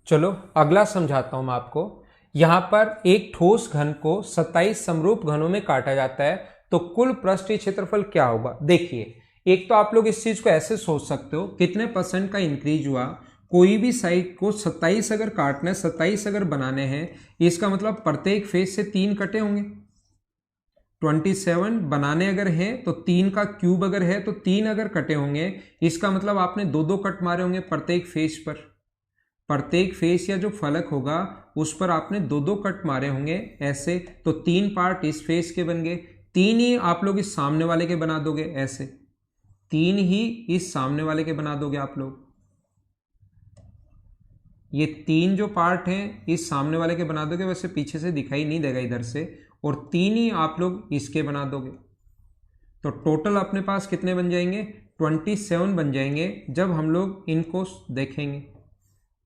चलो अगला समझाता हूं मैं आपको। यहां पर एक ठोस घन को 27 समरूप घनों में काटा जाता है, तो कुल पृष्ठीय क्षेत्रफल क्या होगा? देखिए, एक तो आप लोग इस चीज को ऐसे सोच सकते हो, कितने % का इंक्रीज हुआ, कोई भी साइड को 27 अगर काटना है, 27 अगर बनाने हैं, इसका मतलब प्रत्येक फेज से 3 कटे होंगे। 27 बनाने अगर है तो 3 का क्यूब अगर है तो 3 अगर कटे होंगे, इसका मतलब आपने 2-2 कट मारे होंगे प्रत्येक फेस पर। प्रत्येक फेस या जो फलक होगा उस पर आपने 2-2 कट मारे होंगे ऐसे, तो 3 पार्ट इस फेस के बन गए, 3 ही आप लोग इस सामने वाले के बना दोगे ऐसे, 3 ही इस सामने वाले के बना दोगे आप लोग। ये 3 जो पार्ट हैं इस सामने वाले के बना दोगे, वैसे पीछे से दिखाई नहीं देगा इधर से, और 3 ही आप लोग इसके बना दोगे। तो टोटल अपने पास कितने बन जाएंगे? 27 बन जाएंगे जब हम लोग इनको देखेंगे।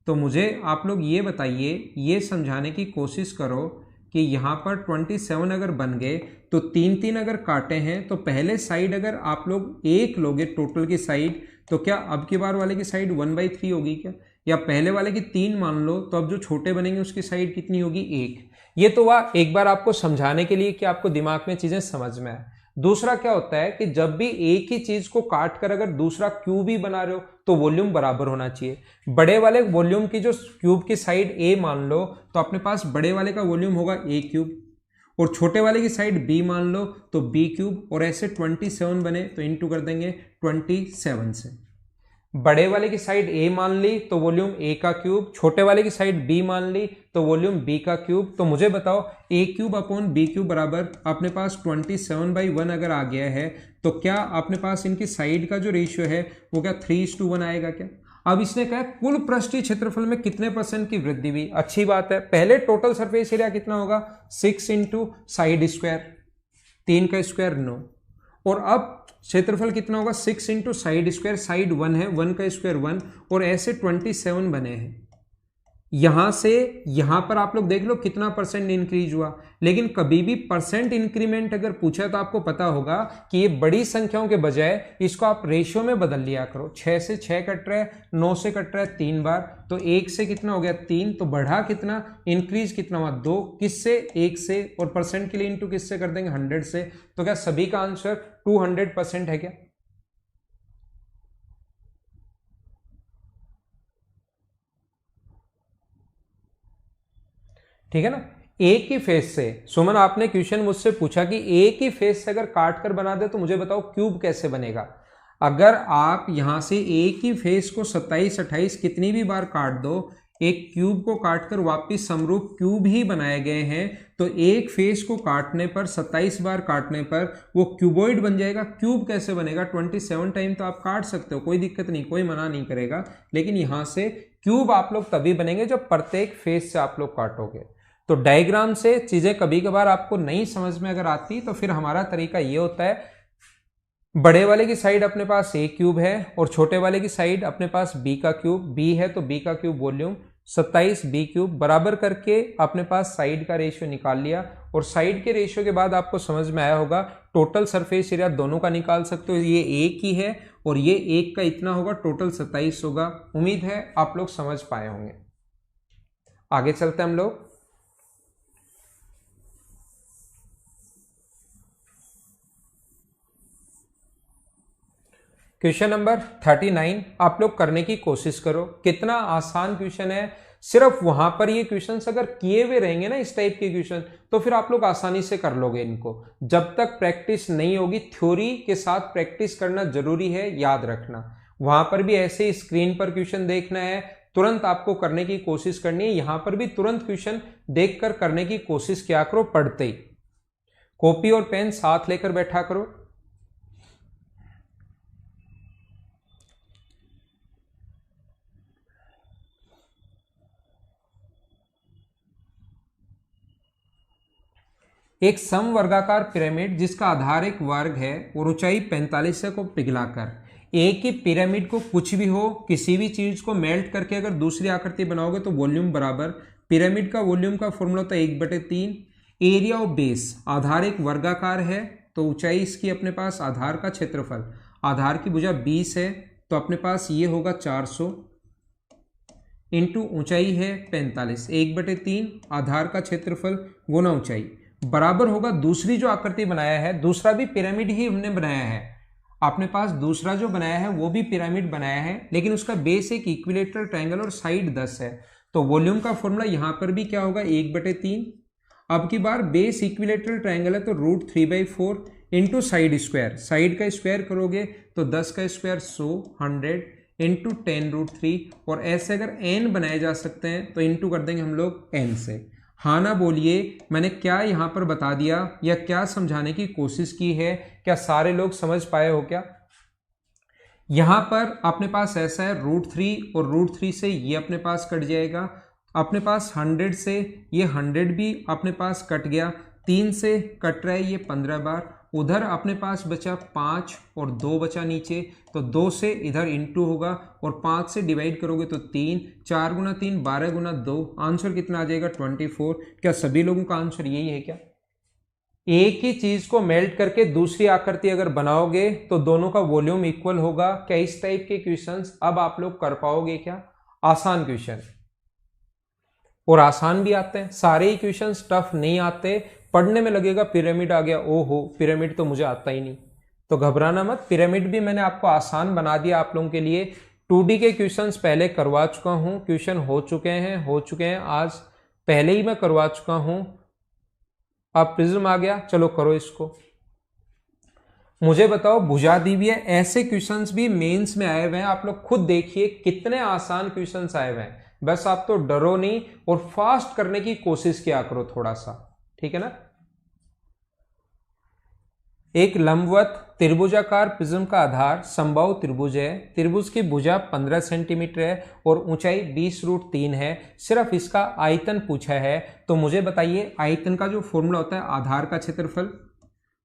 तो मुझे आप लोग ये बताइए, ये समझाने की कोशिश करो कि यहाँ पर 27 अगर बन गए तो 3-3 अगर काटे हैं, तो पहले साइड अगर आप लोग 1 लोगे टोटल की साइड, तो क्या अब की बार वाले की साइड 1/3 होगी क्या? या पहले वाले की 3 मान लो, तो अब जो छोटे बनेंगे उसकी साइड कितनी होगी? 1। ये तो वह एक बार आपको समझाने के लिए कि आपको दिमाग में चीजें समझ में आए। दूसरा क्या होता है कि जब भी एक ही चीज को काट कर अगर दूसरा क्यूब ही बना रहे हो तो वॉल्यूम बराबर होना चाहिए। बड़े वाले वॉल्यूम की जो क्यूब की साइड ए मान लो, तो अपने पास बड़े वाले का वॉल्यूम होगा a³, और छोटे वाले की साइड b मान लो तो b³, और ऐसे 27 बने तो इंटू कर देंगे 27 से। बड़े वाले की साइड a मान ली तो वॉल्यूम a³, छोटे वाले की साइड b मान ली तो वॉल्यूम b³। तो मुझे बताओ a³/b³ बराबर अपने पास 27/1 अगर आ गया है, तो क्या अपने पास इनकी साइड का जो रेशियो है वो क्या 3:1 आएगा क्या? अब इसने कहा कुल पृष्ठीय क्षेत्रफल में कितने % की वृद्धि हुई। अच्छी बात है, पहले टोटल सरफेस एरिया कितना होगा 6 इंटू साइड स्क्वायर, 3 का स्क्वायर 9, और अब क्षेत्रफल कितना होगा 6 इंटू साइड स्क्वायर, साइड 1 है, 1 का स्क्वायर 1, और ऐसे 27 बने हैं। यहां से यहां पर आप लोग देख लो कितना % इंक्रीज हुआ। लेकिन कभी भी % इंक्रीमेंट अगर पूछा तो आपको पता होगा कि ये बड़ी संख्याओं के बजाय इसको आप रेशियो में बदल लिया करो। 6 से 6 कट रहा है, 9 से कट रहा है 3 बार, तो 1 से कितना हो गया 3, तो बढ़ा कितना, इंक्रीज कितना हुआ 2, किससे 1 से, और % के लिए इंटू किससे कर देंगे 100 से। तो क्या सभी का आंसर 200% है क्या? ठीक है ना। एक ही फेस से, सुमन आपने क्वेश्चन मुझसे पूछा कि एक ही फेस से अगर काट कर बना दे तो मुझे बताओ क्यूब कैसे बनेगा। अगर आप यहां से एक ही फेस को 27, 28 कितनी भी बार काट दो, एक क्यूब को काटकर वापिस समरूप क्यूब ही बनाए गए हैं, तो एक फेस को काटने पर 27 बार काटने पर वो क्यूबॉइड बन जाएगा। क्यूब कैसे बनेगा 27 टाइम तो आप काट सकते हो, कोई दिक्कत नहीं, कोई मना नहीं करेगा। लेकिन यहां से क्यूब आप लोग तभी बनेंगे जब प्रत्येक फेस से आप लोग काटोगे। तो डायग्राम से चीजें कभी कभार आपको नहीं समझ में अगर आती तो फिर हमारा तरीका ये होता है, बड़े वाले की साइड अपने पास ए क्यूब है और छोटे वाले की साइड अपने पास बी का क्यूब, बी है तो बी का क्यूब वॉल्यूम 27 बी क्यूब बराबर करके अपने पास साइड का रेशियो निकाल लिया। और साइड के रेशियो के बाद आपको समझ में आया होगा टोटल सरफेस एरिया दोनों का निकाल सकते हो। ये एक ही है और ये एक का इतना होगा, टोटल 27 होगा। उम्मीद है आप लोग समझ पाए होंगे। आगे चलते हैं हम लोग। क्वेश्चन नंबर 39 आप लोग करने की कोशिश करो। कितना आसान क्वेश्चन है, सिर्फ वहां पर ये क्वेश्चंस अगर किए हुए रहेंगे ना इस टाइप के क्वेश्चन, तो फिर आप लोग आसानी से कर लोगे इनको। जब तक प्रैक्टिस नहीं होगी, थ्योरी के साथ प्रैक्टिस करना जरूरी है, याद रखना। वहां पर भी ऐसे ही स्क्रीन पर क्वेश्चन देखना है, तुरंत आपको करने की कोशिश करनी है। यहां पर भी तुरंत क्वेश्चन देखकर करने की कोशिश किया करो, पढ़ते ही। कॉपी और पेन साथ लेकर बैठा करो। एक समवर्गाकार पिरामिड जिसका आधार एक वर्ग है और ऊंचाई 45 है को पिघलाकर एक ही पिरामिड को कुछ भी हो, किसी भी चीज को मेल्ट करके अगर दूसरी आकृति बनाओगे तो वॉल्यूम बराबर। पिरामिड का वॉल्यूम का फॉर्मूला होता है 1/3। एरिया ऑफ बेस, आधार एक वर्गाकार है तो ऊंचाई इसकी अपने पास आधार का क्षेत्रफल, आधार की भुजा 20 है तो अपने पास ये होगा 400 इंटू ऊंचाई है 45, 1/3 आधार का क्षेत्रफल गुना ऊंचाई बराबर होगा। दूसरी जो आकृति बनाया है, दूसरा भी पिरामिड ही हमने बनाया है, अपने पास दूसरा जो बनाया है वो भी पिरामिड बनाया है, लेकिन उसका बेस एक इक्विलेटरल ट्रायंगल और साइड 10 है। तो वॉल्यूम का फॉर्मूला यहां पर भी क्या होगा 1/3। अब की बार बेस इक्विलेटरल ट्रायंगल है तो √3/4 इंटू साइड स्क्वायर, साइड का स्क्वायर करोगे तो 10 का स्क्वायर 100 इंटू 10√3। और ऐसे अगर n बनाए जा सकते हैं तो इंटू कर देंगे हम लोग n से। हाँ ना बोलिए, मैंने क्या यहां पर बता दिया या क्या समझाने की कोशिश की है, क्या सारे लोग समझ पाए हो क्या? यहां पर अपने पास ऐसा है √3 और √3 से ये अपने पास कट जाएगा, अपने पास 100 से ये 100 भी अपने पास कट गया, 3 से कट रहा है ये 15 बार, उधर अपने पास बचा 5 और 2 बचा नीचे, तो 2 से इधर इंटू होगा और 5 से डिवाइड करोगे तो 3, 4 गुना 3 12 गुना 2, आंसर कितना आ जाएगा 24। क्या सभी लोगों का आंसर यही है क्या? एक ही चीज को मेल्ट करके दूसरी आकृति अगर बनाओगे तो दोनों का वॉल्यूम इक्वल होगा। क्या इस टाइप के क्वेश्चंस अब आप लोग कर पाओगे क्या? आसान क्वेश्चन और आसान भी आते हैं, सारे ही क्वेश्चंस टफ नहीं आते। पढ़ने में लगेगा पिरामिड आ गया, ओहो पिरामिड तो मुझे आता ही नहीं, तो घबराना मत। पिरामिड भी मैंने आपको आसान बना दिया आप लोगों के लिए। 2D के क्वेश्चंस पहले करवा चुका हूं, क्वेश्चन हो चुके हैं, आज पहले ही मैं करवा चुका हूं। अब प्रिज्म आ गया, चलो करो इसको। मुझे बताओ भुजा दी हुई है, ऐसे क्वेश्चंस भी मेंस में आए हुए हैं, आप लोग खुद देखिए कितने आसान क्वेश्चंस आए हुए हैं। बस आप तो डरो नहीं और फास्ट करने की कोशिश किया करो थोड़ा सा, ठीक है ना। एक लंबवत त्रिभुजाकार प्रिज्म का आधार समबाहु त्रिभुज है। त्रिभुज की भुजा 15 सेंटीमीटर है और ऊंचाई 20√3 है। सिर्फ इसका आयतन पूछा है, तो मुझे बताइए आयतन का जो फॉर्मूला होता है आधार का क्षेत्रफल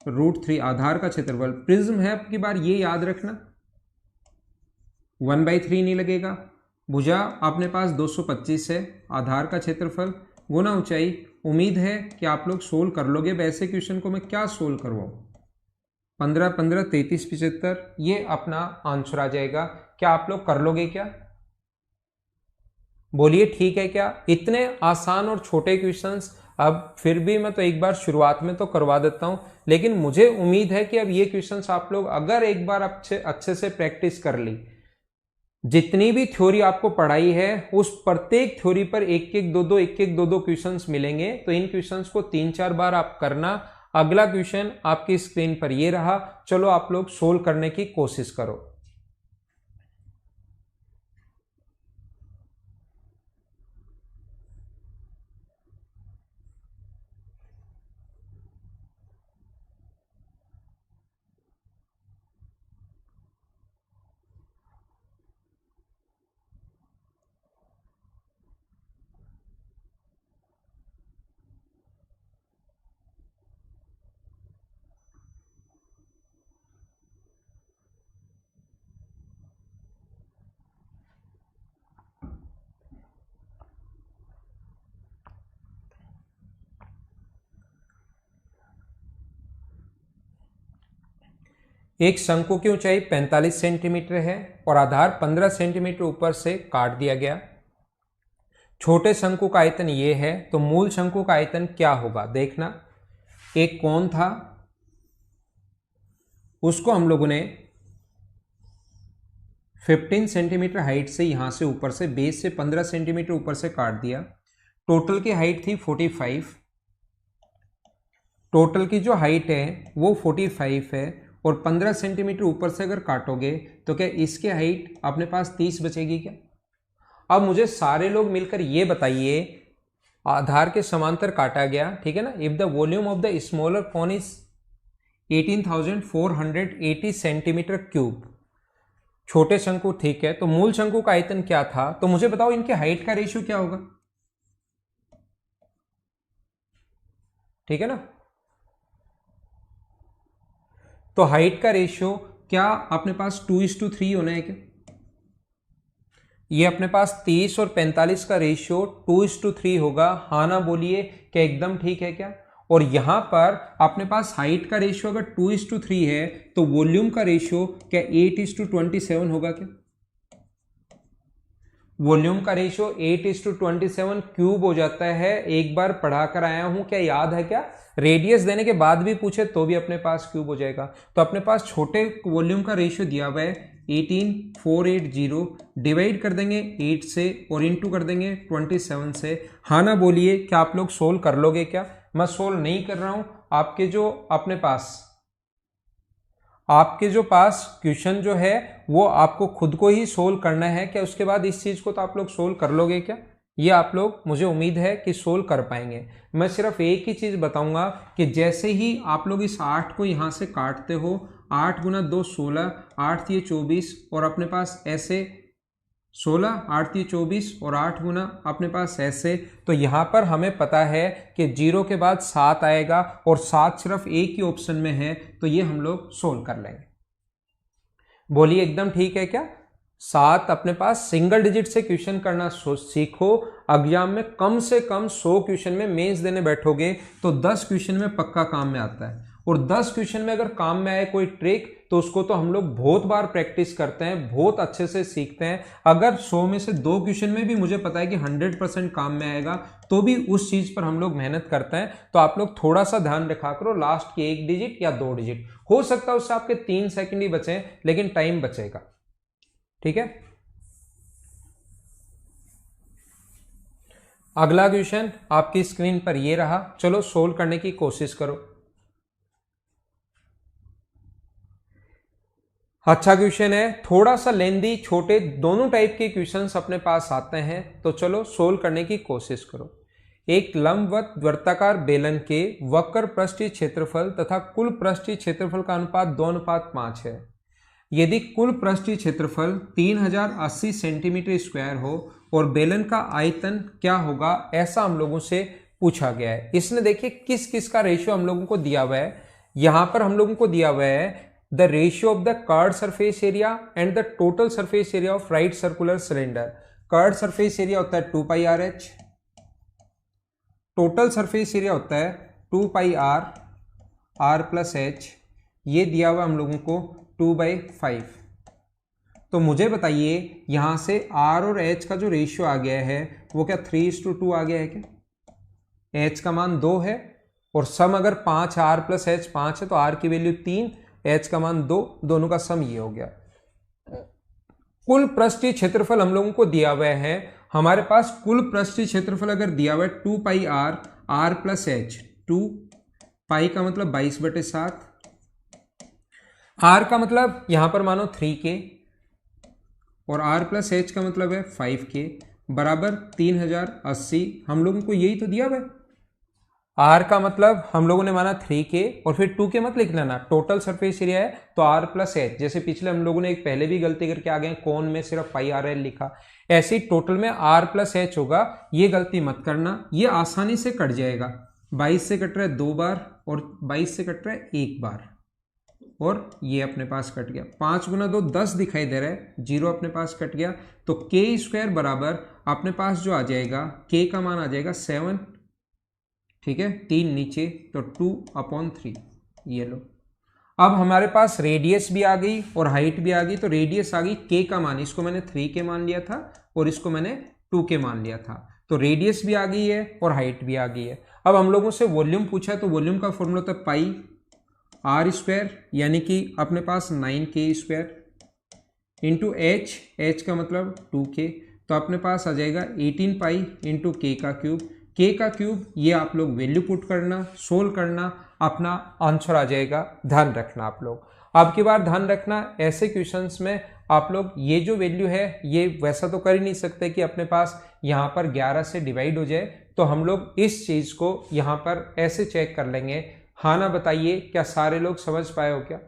√3, आधार का क्षेत्रफल। प्रिज्म है, आपकी बार ये याद रखना 1/3 नहीं लगेगा। भुजा अपने पास 225 है, आधार का क्षेत्रफल गुना ऊंचाई। उम्मीद है कि आप लोग सोल्व कर लोगे। वैसे क्वेश्चन को मैं क्या सोल्व करवाऊं, 15 15 33 75, ये अपना आंसर आ जाएगा। क्या आप लोग कर लोगे क्या? बोलिए ठीक है क्या? इतने आसान और छोटे क्वेश्चंस, अब फिर भी मैं तो एक बार शुरुआत में तो करवा देता हूं, लेकिन मुझे उम्मीद है कि अब ये क्वेश्चंस आप लोग अगर एक बार अच्छे से प्रैक्टिस कर ली, जितनी भी थ्योरी आपको पढ़ाई है उस प्रत्येक थ्योरी पर एक एक दो दो क्वेश्चंस मिलेंगे। तो इन क्वेश्चंस को 3-4 बार आप करना। अगला क्वेश्चन आपकी स्क्रीन पर ये रहा, चलो आप लोग सोल्व करने की कोशिश करो। एक शंकु की ऊंचाई 45 सेंटीमीटर है और आधार 15 सेंटीमीटर ऊपर से काट दिया गया। छोटे शंकु का आयतन ये है, तो मूल शंकु का आयतन क्या होगा देखना। एक कोण था, उसको हम लोगों ने 15 सेंटीमीटर हाइट से यहां से ऊपर से बेस से 15 सेंटीमीटर ऊपर से काट दिया। टोटल की हाइट थी 45, टोटल की जो हाइट है वो 45 है और 15 सेंटीमीटर ऊपर से अगर काटोगे तो क्या इसकी हाइट अपने पास 30 बचेगी क्या? अब मुझे सारे लोग मिलकर ये बताइए, आधार के समांतर काटा गया, ठीक है ना। If the volume of the smaller cone is 18,480 centimetre cube, छोटे शंकु ठीक है, तो मूल शंकु का आयतन क्या था? तो मुझे बताओ इनके हाइट का रेशियो क्या होगा, ठीक है ना। तो हाइट का रेशियो क्या अपने पास 2:3 होना है क्या? ये अपने पास 30 और 45 का रेशियो 2:3 होगा, हाँ ना बोलिए, क्या एकदम ठीक है क्या? और यहां पर अपने पास हाइट का रेशियो अगर 2:3 है तो वॉल्यूम का रेशियो क्या 8:27 होगा क्या? वॉल्यूम का रेशियो 8:27 क्यूब हो जाता है। एक बार पढ़ा कर आया हूं, क्या याद है क्या? रेडियस देने के बाद भी पूछे तो भी अपने पास क्यूब हो जाएगा। तो अपने पास छोटे वॉल्यूम का रेशियो दिया हुआ है 18480, डिवाइड कर देंगे 8 से और इनटू कर देंगे 27 से। हाँ ना बोलिए, क्या आप लोग सोल्व कर लोगे क्या? मैं सोल्व नहीं कर रहा हूं, आपके जो पास क्वेश्चन जो है वो आपको खुद को ही सोल्व करना है। क्या उसके बाद इस चीज को तो आप लोग सोल्व कर लोगे क्या? ये आप लोग, मुझे उम्मीद है कि सोल्व कर पाएंगे। मैं सिर्फ एक ही चीज बताऊंगा कि जैसे ही आप लोग इस 8 को यहां से काटते हो, 8 गुना 2 16, 8 ये 24 और अपने पास ऐसे 16, 8 ये 24 और 8 गुना अपने पास ऐसे, तो यहां पर हमें पता है कि 0 के बाद 7 आएगा और 7 सिर्फ एक ही ऑप्शन में है, तो ये हम लोग सोल्व कर लेंगे। बोलिए एकदम ठीक है क्या? 7 अपने पास सिंगल डिजिट से क्वेश्चन करना सीखो। एग्जाम में कम से कम 100 क्वेश्चन में मेंस देने बैठोगे तो 10 क्वेश्चन में पक्का काम में आता है। और 10 क्वेश्चन में अगर काम में आए कोई ट्रिक तो उसको तो हम लोग बहुत बार प्रैक्टिस करते हैं, बहुत अच्छे से सीखते हैं। अगर 100 में से 2 क्वेश्चन में भी मुझे पता है कि 100% काम में आएगा तो भी उस चीज पर हम लोग मेहनत करते हैं। तो आप लोग थोड़ा सा ध्यान रखा करो, लास्ट की 1 डिजिट या 2 डिजिट हो सकता है उससे आपके 3 सेकंड ही बचे, लेकिन टाइम बचेगा, ठीक है। अगला क्वेश्चन आपकी स्क्रीन पर ये रहा, चलो सोल्व करने की कोशिश करो। अच्छा क्वेश्चन है, थोड़ा सा लेंदी, छोटे दोनों टाइप के क्वेश्चंस अपने पास आते हैं, तो चलो सोल्व करने की कोशिश करो। एक लंबवत वर्ताकार बेलन के वक्र पृष्ठीय क्षेत्रफल तथा कुल पृष्ठीय क्षेत्रफल का अनुपात 2:5 है। यदि कुल पृष्ठीय क्षेत्रफल 3080 सेंटीमीटर स्क्वायर हो और बेलन का आयतन क्या होगा, ऐसा हम लोगों से पूछा गया है। इसने देखिए किस किस का रेशियो हम लोगों को दिया हुआ है। यहां पर हम लोगों को दिया हुआ है the ratio of the curved surface area and the total surface area of right circular cylinder. Curved surface area होता है 2πrh, टोटल सरफेस एरिया होता है 2πr प्लस h, ये दिया हुआ हम लोगों को 2/5। तो मुझे बताइए यहां से r और h का जो रेशियो आ गया है वो क्या 3:2 आ गया है क्या? h का मान 2 है और सम अगर 5r प्लस h 5 है तो r की वैल्यू 3, h का मान 2, दोनों का सम ये हो गया। कुल पृष्ठीय क्षेत्रफल हम लोगों को दिया हुआ है। हमारे पास कुल पृष्ठीय क्षेत्रफल अगर दिया हुआ है 2πr प्लस h, 2 पाई का मतलब 22/7, r का मतलब यहां पर मानो 3k और r प्लस h का मतलब है 5k बराबर 3080। हम लोगों को यही तो दिया हुआ है। r का मतलब हम लोगों ने माना 3k और फिर 2k मत लिख लेना, टोटल सरफेस एरिया है तो r प्लस h। जैसे पिछले हम लोगों ने एक पहले भी गलती करके आ गए, कोण में सिर्फ πrl लिखा, ऐसे ही टोटल में r प्लस h होगा। ये गलती मत करना, ये आसानी से कट जाएगा। 22 से कट रहा है 2 बार और 22 से कट रहा है 1 बार और ये अपने पास कट गया। 5 गुना 2 10 दिखाई दे रहा है, 0 अपने पास कट गया। तो k स्क्वायर बराबर अपने पास जो आ जाएगा, k का मान आ जाएगा 7, ठीक है, 3 नीचे तो 2/3। ये लो, अब हमारे पास रेडियस भी आ गई और हाइट भी आ गई। तो रेडियस आ गई k का मान, इसको मैंने 3k मान लिया था और इसको मैंने 2k मान लिया था। तो रेडियस भी आ गई है और हाइट भी आ गई है। अब हम लोगों से वॉल्यूम पूछा है तो वॉल्यूम का फॉर्मूला होता है पाई r स्क्वायर, यानी कि अपने पास 9k स्क्वायर इंटू h का मतलब 2k, तो अपने पास आ जाएगा 18 पाई इंटू k का क्यूब। k का क्यूब ये आप लोग वैल्यू पुट करना, सोल्व करना, अपना आंसर आ जाएगा। ध्यान रखना आप लोग, अब की बार ध्यान रखना ऐसे क्वेश्चंस में आप लोग ये जो वैल्यू है ये वैसा तो कर ही नहीं सकते कि अपने पास यहाँ पर 11 से डिवाइड हो जाए। तो हम लोग इस चीज को यहाँ पर ऐसे चेक कर लेंगे। हाँ ना बताइए, क्या सारे लोग समझ पाए हो क्या?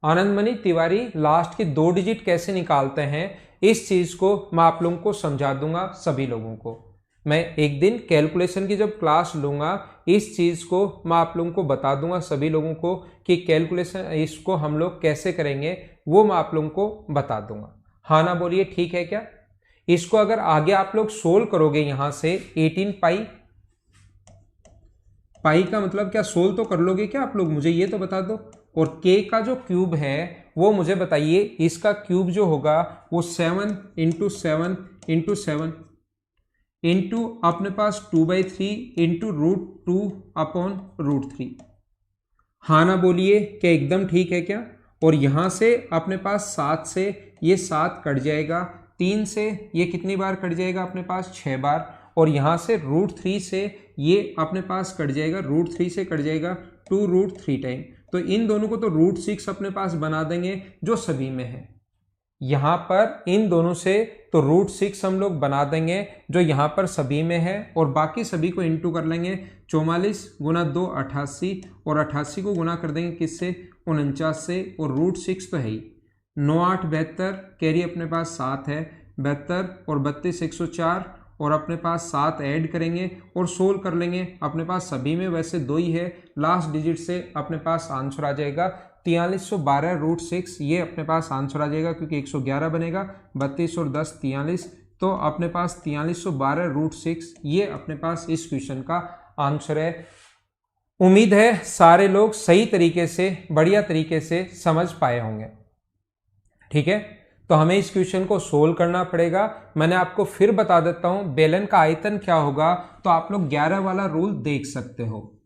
आनंदमणि तिवारी लास्ट की 2 डिजिट कैसे निकालते हैं, इस चीज को मैं आप लोगों को समझा दूंगा। सभी लोगों को मैं एक दिन कैलकुलेशन की जब क्लास लूंगा, इस चीज को मैं आप लोगों को बता दूंगा सभी लोगों को कि कैलकुलेशन इसको हम लोग कैसे करेंगे, वो मैं आप लोगों को बता दूंगा। हाँ ना बोलिए, ठीक है क्या? इसको अगर आगे आप लोग सोल्व करोगे यहां से 18 पाई का मतलब क्या सोल्व तो कर लोगे क्या आप लोग, मुझे ये तो बता दो। और k का जो क्यूब है वो मुझे बताइए, इसका क्यूब जो होगा वो 7 इंटू 7 इंटू 7 इंटू अपने पास 2/3 इंटू √2/√3। हाँ ना बोलिए, क्या एकदम ठीक है क्या? और यहां से अपने पास 7 से ये 7 कट जाएगा, 3 से ये कितनी बार कट जाएगा अपने पास 6 बार, और यहां से √3 से ये अपने पास कट जाएगा, √3 से कट जाएगा 2√3 टाइम। तो इन दोनों को तो √6 अपने पास बना देंगे जो सभी में है। यहां पर इन दोनों से तो √6 हम लोग बना देंगे जो यहां पर सभी में है, और बाकी सभी को इंटू कर लेंगे। 44 गुना 2 88 और 88 को गुना कर देंगे किससे, 49 से, और √6 तो है ही। 9 8 72, कैरी अपने पास 7 है, 72 और 32 104, और अपने पास 7 ऐड करेंगे और सोल्व कर लेंगे। अपने पास सभी में वैसे 2 ही है, लास्ट डिजिट से अपने पास आंसर आ जाएगा 4312√6। ये अपने पास आंसर आ जाएगा क्योंकि 111 बनेगा, 32 और 10 43, तो अपने पास 4312√6 ये अपने पास इस क्वेश्चन का आंसर है। उम्मीद है सारे लोग सही तरीके से, बढ़िया तरीके से समझ पाए होंगे। ठीक है, तो हमें इस क्वेश्चन को सोल्व करना पड़ेगा। मैंने आपको फिर बता देता हूं बेलन का आयतन क्या होगा, तो आप लोग 11 वाला रूल देख सकते हो।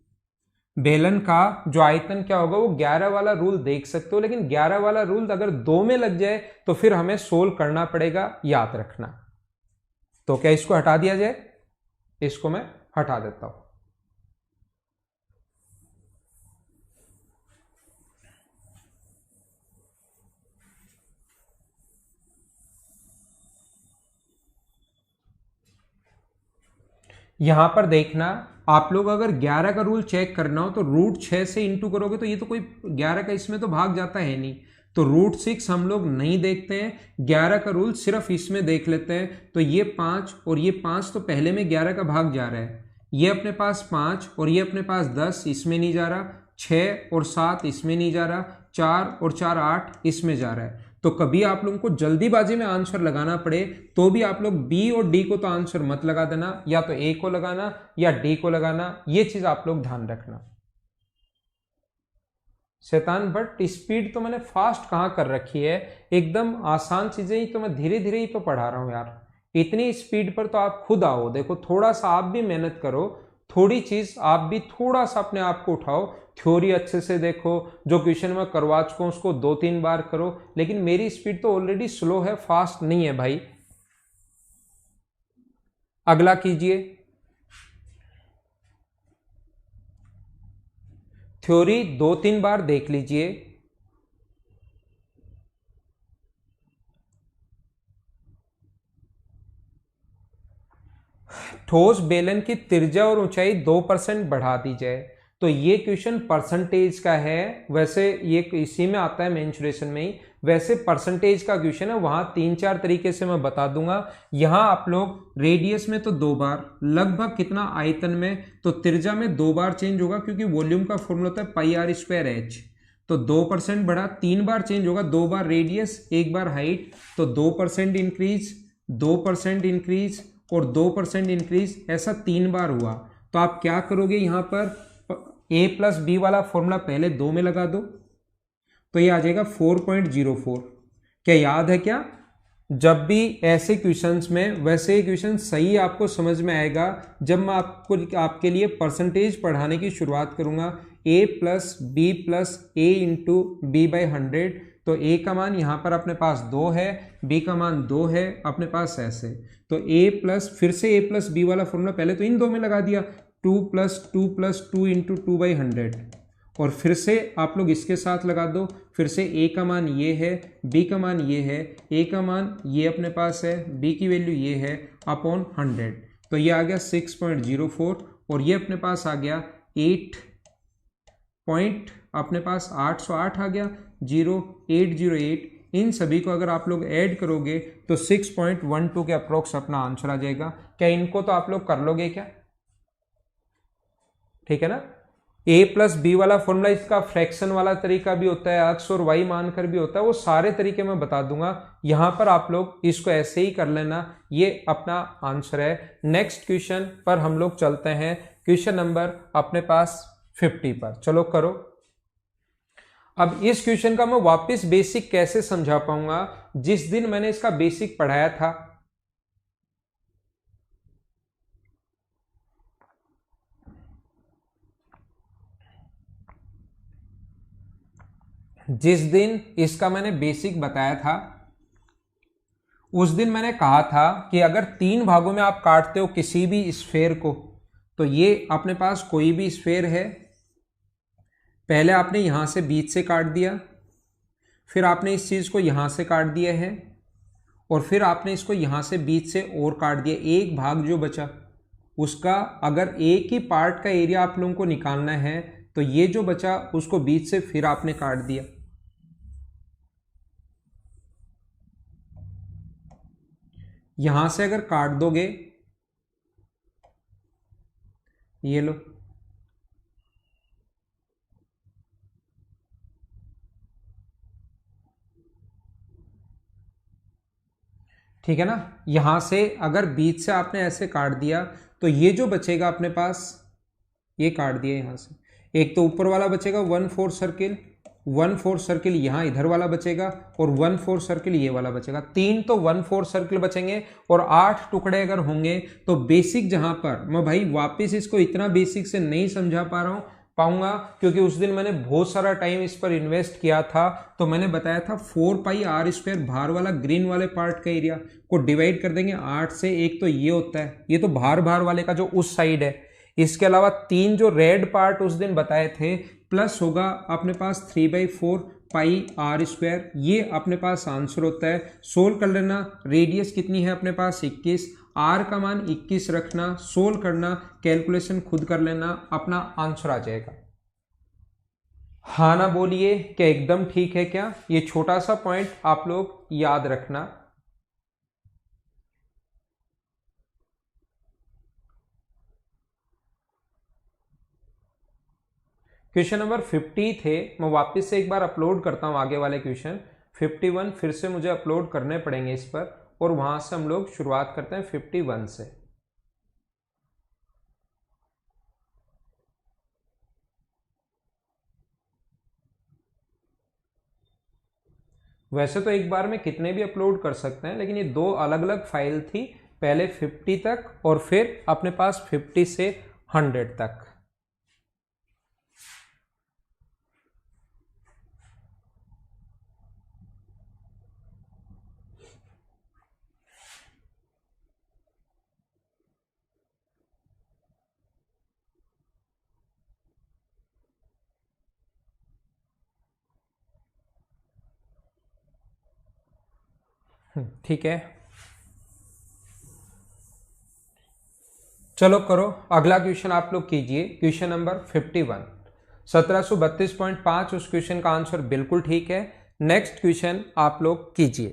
बेलन का जो आयतन क्या होगा वो 11 वाला रूल देख सकते हो, लेकिन 11 वाला रूल अगर 2 में लग जाए तो फिर हमें सोल्व करना पड़ेगा, याद रखना। तो क्या इसको हटा दिया जाए? इसको मैं हटा देता हूं। यहां पर देखना, आप लोग अगर 11 का रूल चेक करना हो तो रूट 6 से इंटू करोगे तो ये तो कोई 11 का इसमें तो भाग जाता है नहीं, तो रूट 6 हम लोग नहीं देखते हैं, 11 का रूल सिर्फ इसमें देख लेते हैं। तो ये 5 और ये 5 तो पहले में 11 का भाग जा रहा है, ये अपने पास 5 और ये अपने पास 10 इसमें नहीं जा रहा, 6 और 7 इसमें नहीं जा रहा, 4 और 4 8 इसमें जा रहा है। तो कभी आप लोगों को जल्दीबाजी में आंसर लगाना पड़े तो भी आप लोग बी और डी को तो आंसर मत लगा देना, या तो ए को लगाना या डी को लगाना, ये चीज आप लोग ध्यान रखना। शैतान बट स्पीड तो मैंने फास्ट कहाँ कर रखी है, एकदम आसान चीजें ही तो मैं धीरे धीरे ही तो पढ़ा रहा हूँ यार, इतनी स्पीड पर तो आप खुद आओ। देखो थोड़ा सा आप भी मेहनत करो, थोड़ी चीज आप भी थोड़ा सा अपने आप को उठाओ, थ्योरी अच्छे से देखो, जो क्वेश्चन मैं करवा चुका हूं उसको 2-3 बार करो। लेकिन मेरी स्पीड तो ऑलरेडी स्लो है, फास्ट नहीं है भाई। अगला कीजिए, थ्योरी 2-3 बार देख लीजिए। ठोस बेलन की त्रिज्या और ऊंचाई 2% बढ़ा दी जाए, तो ये क्वेश्चन परसेंटेज का है। वैसे ये इसी में आता है मेंसुरेशन में ही, वैसे परसेंटेज का क्वेश्चन है, वहां 3-4 तरीके से मैं बता दूंगा। यहां आप लोग रेडियस में तो 2 बार, लगभग कितना आयतन में, तो त्रिज्या में 2 बार चेंज होगा, क्योंकि वॉल्यूम का फॉर्मूला होता है πr²h, तो 2% बढ़ा, 3 बार चेंज होगा, 2 बार रेडियस 1 बार हाइट, तो 2% इंक्रीज, 2% इंक्रीज और 2% इंक्रीज, ऐसा 3 बार हुआ। तो आप क्या करोगे, यहां पर a प्लस बी वाला फॉर्मूला पहले 2 में लगा दो, तो ये आ जाएगा 4.04। क्या याद है क्या? जब भी ऐसे क्वेश्चंस में, वैसे क्वेश्चन सही आपको समझ में आएगा जब मैं आपके लिए परसेंटेज पढ़ाने की शुरुआत करूंगा। a plus B plus A into B by 100, तो a का मान यहाँ पर अपने पास 2 है, b का मान 2 है अपने पास ऐसे, तो a प्लस, फिर से a प्लस बी वाला फॉर्मूला पहले तो इन 2 में लगा दिया, 2 प्लस 2 प्लस 2 इंटू 2/100, और फिर से आप लोग इसके साथ लगा दो, फिर से a का मान ये है, b का मान ये है, a का मान ये अपने पास है, b की वैल्यू ये है अपॉन 100, तो ये आ गया 6.04, और ये अपने पास आ गया 8 पॉइंट, अपने पास 808 आ गया, 0808। इन सभी को अगर आप लोग ऐड करोगे तो 6.12 के अप्रोक्स अपना आंसर आ जाएगा। क्या इनको तो आप लोग कर लोगे क्या? ठीक है ना। a प्लस बी वाला फॉर्मूला, इसका फ्रैक्शन वाला तरीका भी होता है, एक्स और वाई मानकर भी होता है, वो सारे तरीके मैं बता दूंगा। यहां पर आप लोग इसको ऐसे ही कर लेना, ये अपना आंसर है। नेक्स्ट क्वेश्चन पर हम लोग चलते हैं, क्वेश्चन नंबर अपने पास 50 पर। चलो करो। अब इस क्वेश्चन का मैं वापस बेसिक कैसे समझा पाऊंगा, जिस दिन मैंने इसका बेसिक पढ़ाया था, जिस दिन इसका मैंने बेसिक बताया था, उस दिन मैंने कहा था कि अगर 3 भागों में आप काटते हो किसी भी स्फेयर को, तो ये अपने पास कोई भी स्फेयर है, पहले आपने यहां से बीच से काट दिया, फिर आपने इस चीज को यहां से काट दिया है, और फिर आपने इसको यहां से बीच से और काट दिया। एक भाग जो बचा उसका, अगर एक ही पार्ट का एरिया आप लोगों को निकालना है, तो ये जो बचा उसको बीच से फिर आपने काट दिया। यहां से अगर काट दोगे, ये लो, ठीक है ना। यहां से अगर बीच से आपने ऐसे काट दिया, तो ये जो बचेगा अपने पास, ये काट दिया यहां से, एक तो ऊपर वाला बचेगा 1/4 सर्किल, 1/4 सर्किल यहाँ इधर वाला बचेगा, और 1/4 सर्किल ये वाला बचेगा। 3 तो 1/4 सर्किल बचेंगे, और 8 टुकड़े अगर होंगे, तो बेसिक जहां पर मैं भाई वापस इसको इतना बेसिक से नहीं समझा पाऊंगा, क्योंकि उस दिन मैंने बहुत सारा टाइम इस पर इन्वेस्ट किया था। तो मैंने बताया था 4πr² बाहर वाला ग्रीन वाले पार्ट का एरिया को डिवाइड कर देंगे 8 से, एक तो ये होता है, ये तो बाहर वाले का जो उस साइड है, इसके अलावा 3 जो रेड पार्ट उस दिन बताए थे, प्लस होगा अपने पास 3/4πr², ये अपने पास आंसर होता है। सोल्व कर लेना। रेडियस कितनी है अपने पास 21, आर का मान 21 रखना, सोल्व करना, कैलकुलेशन खुद कर लेना, अपना आंसर आ जाएगा। हाँ ना बोलिए, क्या एकदम ठीक है क्या? ये छोटा सा पॉइंट आप लोग याद रखना। क्वेश्चन नंबर 50 थे, मैं वापस से एक बार अपलोड करता हूं आगे वाले क्वेश्चन। 51 फिर से मुझे अपलोड करने पड़ेंगे इस पर, और वहां से हम लोग शुरुआत करते हैं 51 से। वैसे तो एक बार में कितने भी अपलोड कर सकते हैं, लेकिन ये दो अलग अलग फाइल थी, पहले 50 तक और फिर अपने पास 50 से 100 तक। ठीक है, चलो करो अगला क्वेश्चन आप लोग कीजिए। क्वेश्चन नंबर 51, 1732.5 उस क्वेश्चन का आंसर बिल्कुल ठीक है। नेक्स्ट क्वेश्चन आप लोग कीजिए।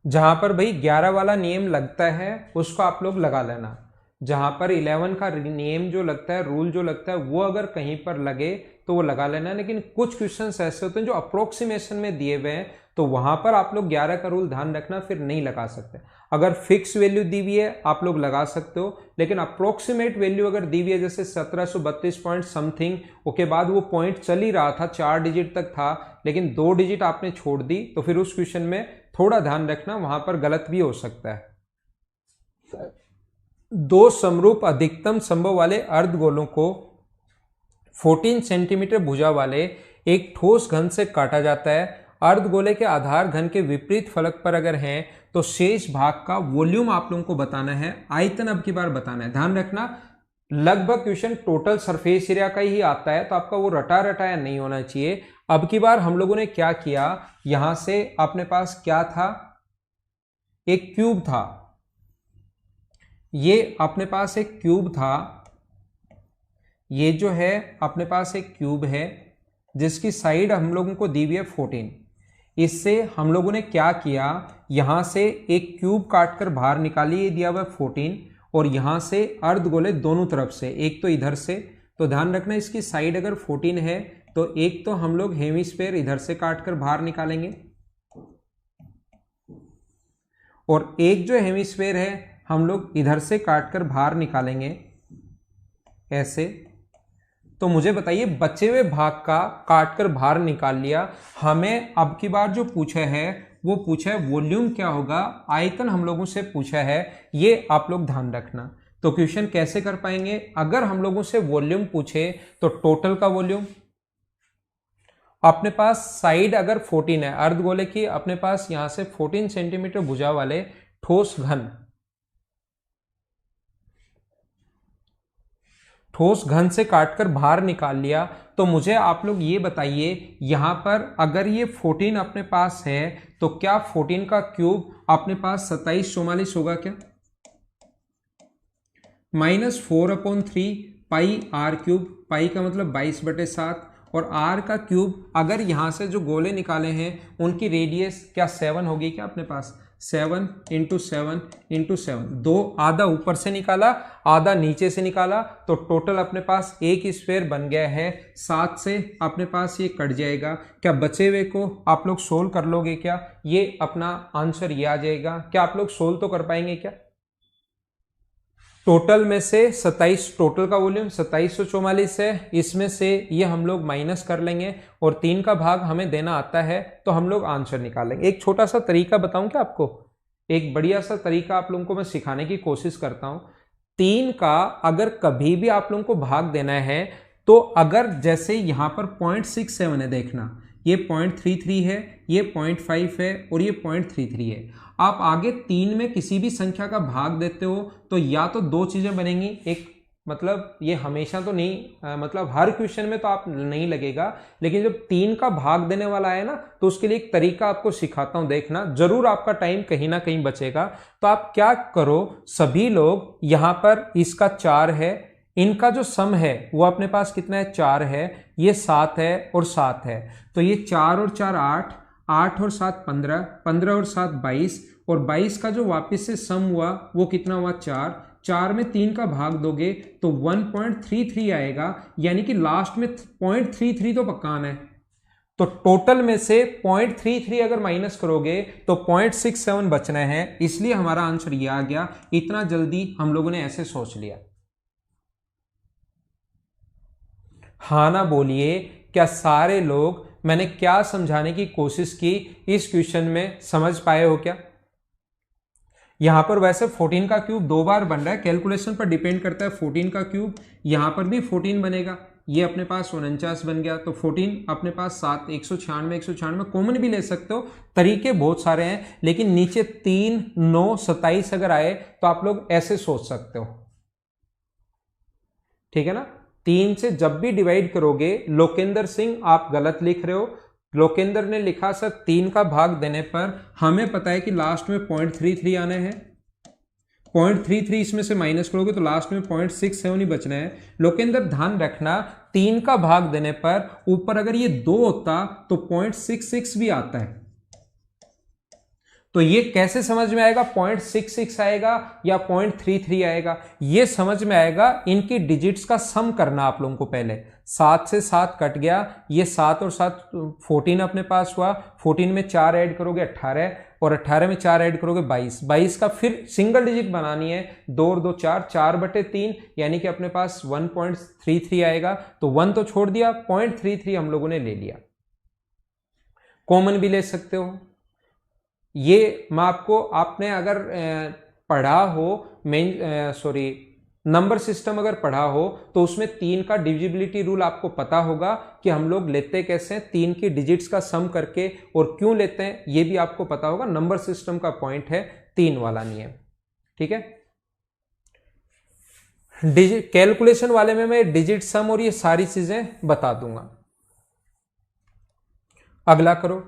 जहां पर भाई 11 वाला नियम लगता है उसको आप लोग लगा लेना। जहां पर 11 का नियम जो लगता है, रूल जो लगता है, वो अगर कहीं पर लगे तो वो लगा लेना। लेकिन कुछ क्वेश्चंस ऐसे होते हैं जो अप्रोक्सीमेशन में दिए हुए हैं, तो वहां पर आप लोग 11 का रूल ध्यान रखना, फिर नहीं लगा सकते। अगर फिक्स वैल्यू दी हुई है आप लोग लगा सकते हो, लेकिन अप्रोक्सीमेट वैल्यू अगर दी हुई है, जैसे 1732 पॉइंट समथिंग, उसके बाद वो पॉइंट चल ही रहा था, 4 डिजिट तक था, लेकिन 2 डिजिट आपने छोड़ दी, तो फिर उस क्वेश्चन में थोड़ा ध्यान रखना, वहां पर गलत भी हो सकता है। दो समरूप अधिकतम संभव वाले अर्धगोलों को 14 सेंटीमीटर भुजा वाले एक ठोस घन से काटा जाता है। अर्धगोले के आधार घन के विपरीत फलक पर अगर हैं तो शेष भाग का वॉल्यूम आप लोगों को बताना है, आयतन अब की बार बताना है। ध्यान रखना, लगभग क्वेश्चन टोटल सरफेस एरिया का ही आता है, तो आपका वो रटा रटाया नहीं होना चाहिए। अब की बार हम लोगों ने क्या किया, यहां से अपने पास क्या था, एक क्यूब था, ये अपने पास एक क्यूब था, ये जो है अपने पास एक क्यूब है जिसकी साइड हम लोगों को दी हुई है 14। इससे हम लोगों ने क्या किया, यहां से एक क्यूब काटकर बाहर निकाली, ये दिया हुआ 14, और यहां से अर्धगोले दोनों तरफ से, एक तो इधर से, तो ध्यान रखना इसकी साइड अगर 14 है तो एक तो हम लोग हेमिस्फीयर इधर से काटकर बाहर निकालेंगे, और एक जो हेमिस्फीयर है हम लोग इधर से काटकर बाहर निकालेंगे ऐसे। तो मुझे बताइए, बचे हुए भाग का काटकर बाहर निकाल लिया, हमें अब की बार जो पूछा है वो पूछा है वॉल्यूम क्या होगा, आयतन हम लोगों से पूछा है, ये आप लोग ध्यान रखना। तो क्वेश्चन कैसे कर पाएंगे, अगर हम लोगों से वॉल्यूम पूछे तो टोटल का वॉल्यूम अपने पास, साइड अगर 14 है अर्धगोले की, अपने पास यहां से 14 सेंटीमीटर भुजा वाले ठोस घन से काटकर बाहर निकाल लिया। तो मुझे आप लोग ये बताइए, यहां पर अगर ये 14 अपने पास है तो क्या 14 का क्यूब अपने पास 2744 होगा क्या, -4/3 पाई आर क्यूब, पाई का मतलब 22/7, और आर का क्यूब अगर यहां से जो गोले निकाले हैं उनकी रेडियस क्या 7 होगी क्या अपने पास, 7 × 7 × 7, दो आधा ऊपर से निकाला आधा नीचे से निकाला, तो टोटल अपने पास एक स्फीयर बन गया है। 7 से अपने पास ये कट जाएगा, क्या बचे हुए को आप लोग सोल्व कर लोगे क्या, ये अपना आंसर ये आ जाएगा। क्या आप लोग सोल्व तो कर पाएंगे क्या, टोटल में से 27, टोटल का वॉल्यूम 2744 है, इसमें से ये हम लोग माइनस कर लेंगे और 3 का भाग हमें देना आता है, तो हम लोग आंसर निकालेंगे। एक छोटा सा तरीका बताऊं क्या आपको, एक बढ़िया सा तरीका आप लोगों को मैं सिखाने की कोशिश करता हूं। 3 का अगर कभी भी आप लोगों को भाग देना है तो अगर जैसे यहां पर 0.67 है, देखना ये 0.33 है, ये 0.5 है और ये 0.33 है। आप आगे 3 में किसी भी संख्या का भाग देते हो तो या तो दो चीज़ें बनेंगी, एक मतलब ये हमेशा तो नहीं मतलब हर क्वेश्चन में तो आप नहीं लगेगा, लेकिन जब 3 का भाग देने वाला है ना तो उसके लिए एक तरीका आपको सिखाता हूं, देखना जरूर आपका टाइम कहीं ना कहीं बचेगा। तो आप क्या करो, सभी लोग यहां पर इसका 4 है, इनका जो सम है वो अपने पास कितना है 4 है, ये 7 है और 7 है, तो ये 4 और 4 8, 8 और 7 15, 15 और 7 22 और 22 का जो वापस से सम हुआ वो कितना हुआ 4, 4 में 3 का भाग दोगे तो 1.33 आएगा, यानी कि लास्ट में 0.33 तो पक्का आना है। तो टोटल में से 0.33 अगर माइनस करोगे तो 0.67 बचना है, इसलिए हमारा आंसर ये आ गया। इतना जल्दी हम लोगों ने ऐसे सोच लिया। हाँ ना बोलिए, क्या सारे लोग मैंने क्या समझाने की कोशिश की इस क्वेश्चन में समझ पाए हो क्या? यहां पर वैसे 14 का क्यूब 2 बार बन रहा है, कैलकुलेशन पर डिपेंड करता है। 14 का क्यूब यहां पर भी 14 बनेगा, ये अपने पास 49 बन गया, तो 14 अपने पास 7 196 196 कॉमन भी ले सकते हो, तरीके बहुत सारे हैं, लेकिन नीचे 3 9 27 अगर आए तो आप लोग ऐसे सोच सकते हो, ठीक है ना। 3 से जब भी डिवाइड करोगे, लोकेंद्र सिंह आप गलत लिख रहे हो, लोकेंद्र ने लिखा सर 3 का भाग देने पर हमें पता है कि लास्ट में 0.33 आने हैं, 0.33 इसमें से माइनस करोगे तो लास्ट में 0.67 ही बचना है। लोकेंद्र ध्यान रखना 3 का भाग देने पर ऊपर अगर ये 2 होता तो 0.66 भी आता है, तो ये कैसे समझ में आएगा 0.66 आएगा या 0.33 आएगा, ये समझ में आएगा इनकी डिजिट्स का सम करना आप लोगों को। पहले 7 से 7 कट गया, ये 7 और 7 14 अपने पास हुआ, 14 में 4 ऐड करोगे 18 और 18 में 4 ऐड करोगे 22, 22 का फिर सिंगल डिजिट बनानी है, 2 और 2 4, 4/3 यानी कि अपने पास 1.33 आएगा, तो 1 तो छोड़ दिया, 0.33 हम लोगों ने ले लिया। कॉमन भी ले सकते हो, ये मैं आपको, आपने अगर पढ़ा हो नंबर सिस्टम अगर पढ़ा हो तो उसमें 3 का डिविजिबिलिटी रूल आपको पता होगा कि हम लोग लेते कैसे हैं, 3 की डिजिट्स का सम करके, और क्यों लेते हैं ये भी आपको पता होगा। नंबर सिस्टम का पॉइंट है 3 वाला नियम, ठीक है। कैलकुलेशन वाले में मैं डिजिट सम और ये सारी चीजें बता दूंगा। अगला करो।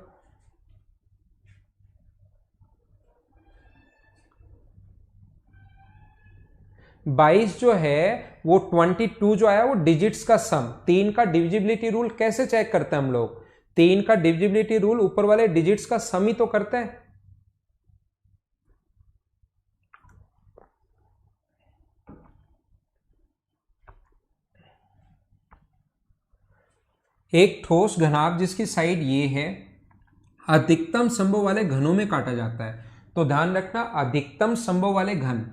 22 जो है वो 22 जो आया वो डिजिट्स का सम। 3 का डिविजिबिलिटी रूल कैसे चेक करते हैं हम लोग, 3 का डिविजिबिलिटी रूल ऊपर वाले डिजिट्स का सम ही तो करते हैं। एक ठोस घनाभ जिसकी साइड ये है अधिकतम संभव वाले घनों में काटा जाता है, तो ध्यान रखना अधिकतम संभव वाले घन,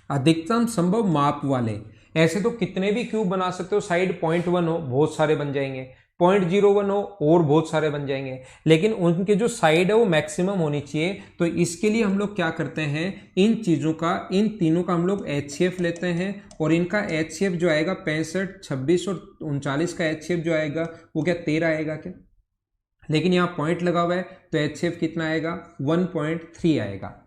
अधिकतम संभव माप वाले। ऐसे तो कितने भी क्यूब बना सकते हो, साइड 0.1 हो बहुत सारे बन जाएंगे, 0.01 हो और बहुत सारे बन जाएंगे, लेकिन उनके जो साइड है वो मैक्सिमम होनी चाहिए। तो इसके लिए हम लोग क्या करते हैं, इन चीज़ों का, इन तीनों का हम लोग HCF लेते हैं, और इनका HCF जो आएगा 65 26 और 39 का HCF जो आएगा वो क्या 13 आएगा क्या, लेकिन यहाँ पॉइंट लगा हुआ है तो HCF कितना आएगा 1.3 आएगा।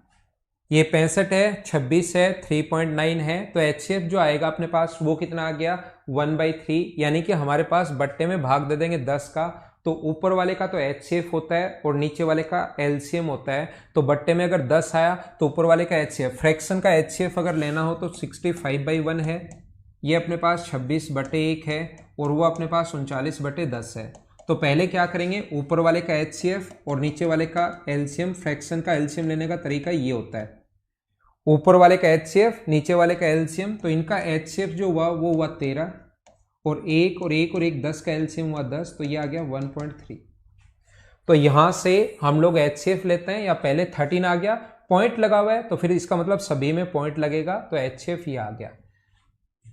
ये 65 है, 26 है, 3.9 है, तो HCF जो आएगा अपने पास वो कितना आ गया 1/3, यानी कि हमारे पास बट्टे में भाग दे देंगे 10 का, तो ऊपर वाले का तो HCF होता है और नीचे वाले का LCM होता है, तो बट्टे में अगर 10 आया तो ऊपर वाले का HCF, फ्रैक्शन का HCF अगर लेना हो तो 65/1 है, ये अपने पास 26/1 है और वो अपने पास 39/10 है। तो पहले क्या करेंगे, ऊपर वाले का HCF और नीचे वाले का LCM, फ्रैक्शन का LCM लेने का तरीका ये होता है, ऊपर वाले का HCF नीचे वाले का LCM, तो इनका HCF जो हुआ वो हुआ 13 और 1 और 1 और 1 10 का LCM हुआ 10, तो ये आ गया 1.3। तो यहां से हम लोग HCF लेते हैं, या पहले 13 आ गया, पॉइंट लगा हुआ है तो फिर इसका मतलब सभी में पॉइंट लगेगा, तो HCF ये आ गया।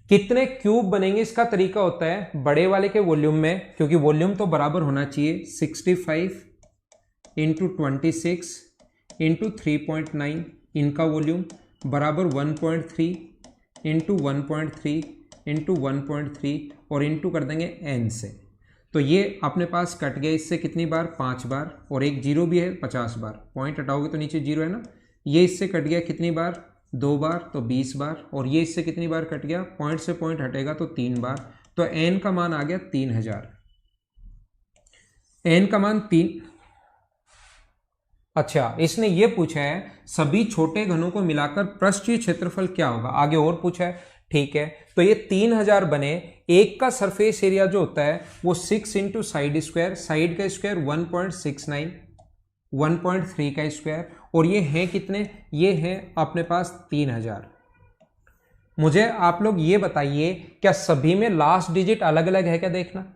कितने क्यूब बनेंगे इसका तरीका होता है, बड़े वाले के वॉल्यूम में, क्योंकि वॉल्यूम तो बराबर होना चाहिए, 65 इंटू 26 इंटू 3.9, इनका वॉल्यूम बराबर 1.3 इंटू 1.3 इंटू 1.3 और इंटू कर देंगे n से। तो ये अपने पास कट गया इससे कितनी बार, 5 बार, और एक जीरो भी है 50 बार, पॉइंट हटाओगे तो नीचे जीरो है ना। ये इससे कट गया कितनी बार, 2 बार, तो 20 बार, और ये इससे कितनी बार कट गया, पॉइंट से पॉइंट हटेगा तो 3 बार, तो n का मान आ गया 3000। n का मान 3। अच्छा, इसने ये पूछा है सभी छोटे घनों को मिलाकर पृष्ठीय क्षेत्रफल क्या होगा, आगे और पूछा है। ठीक है, तो ये 3000 बने, एक का सरफेस एरिया जो होता है वो 6 इंटू साइड स्क्वायर, साइड का स्क्वायर 1.69, 1.3 का स्क्वायर, और ये हैं कितने, ये हैं अपने पास 3000। मुझे आप लोग ये बताइए क्या सभी में लास्ट डिजिट अलग अलग है क्या, देखना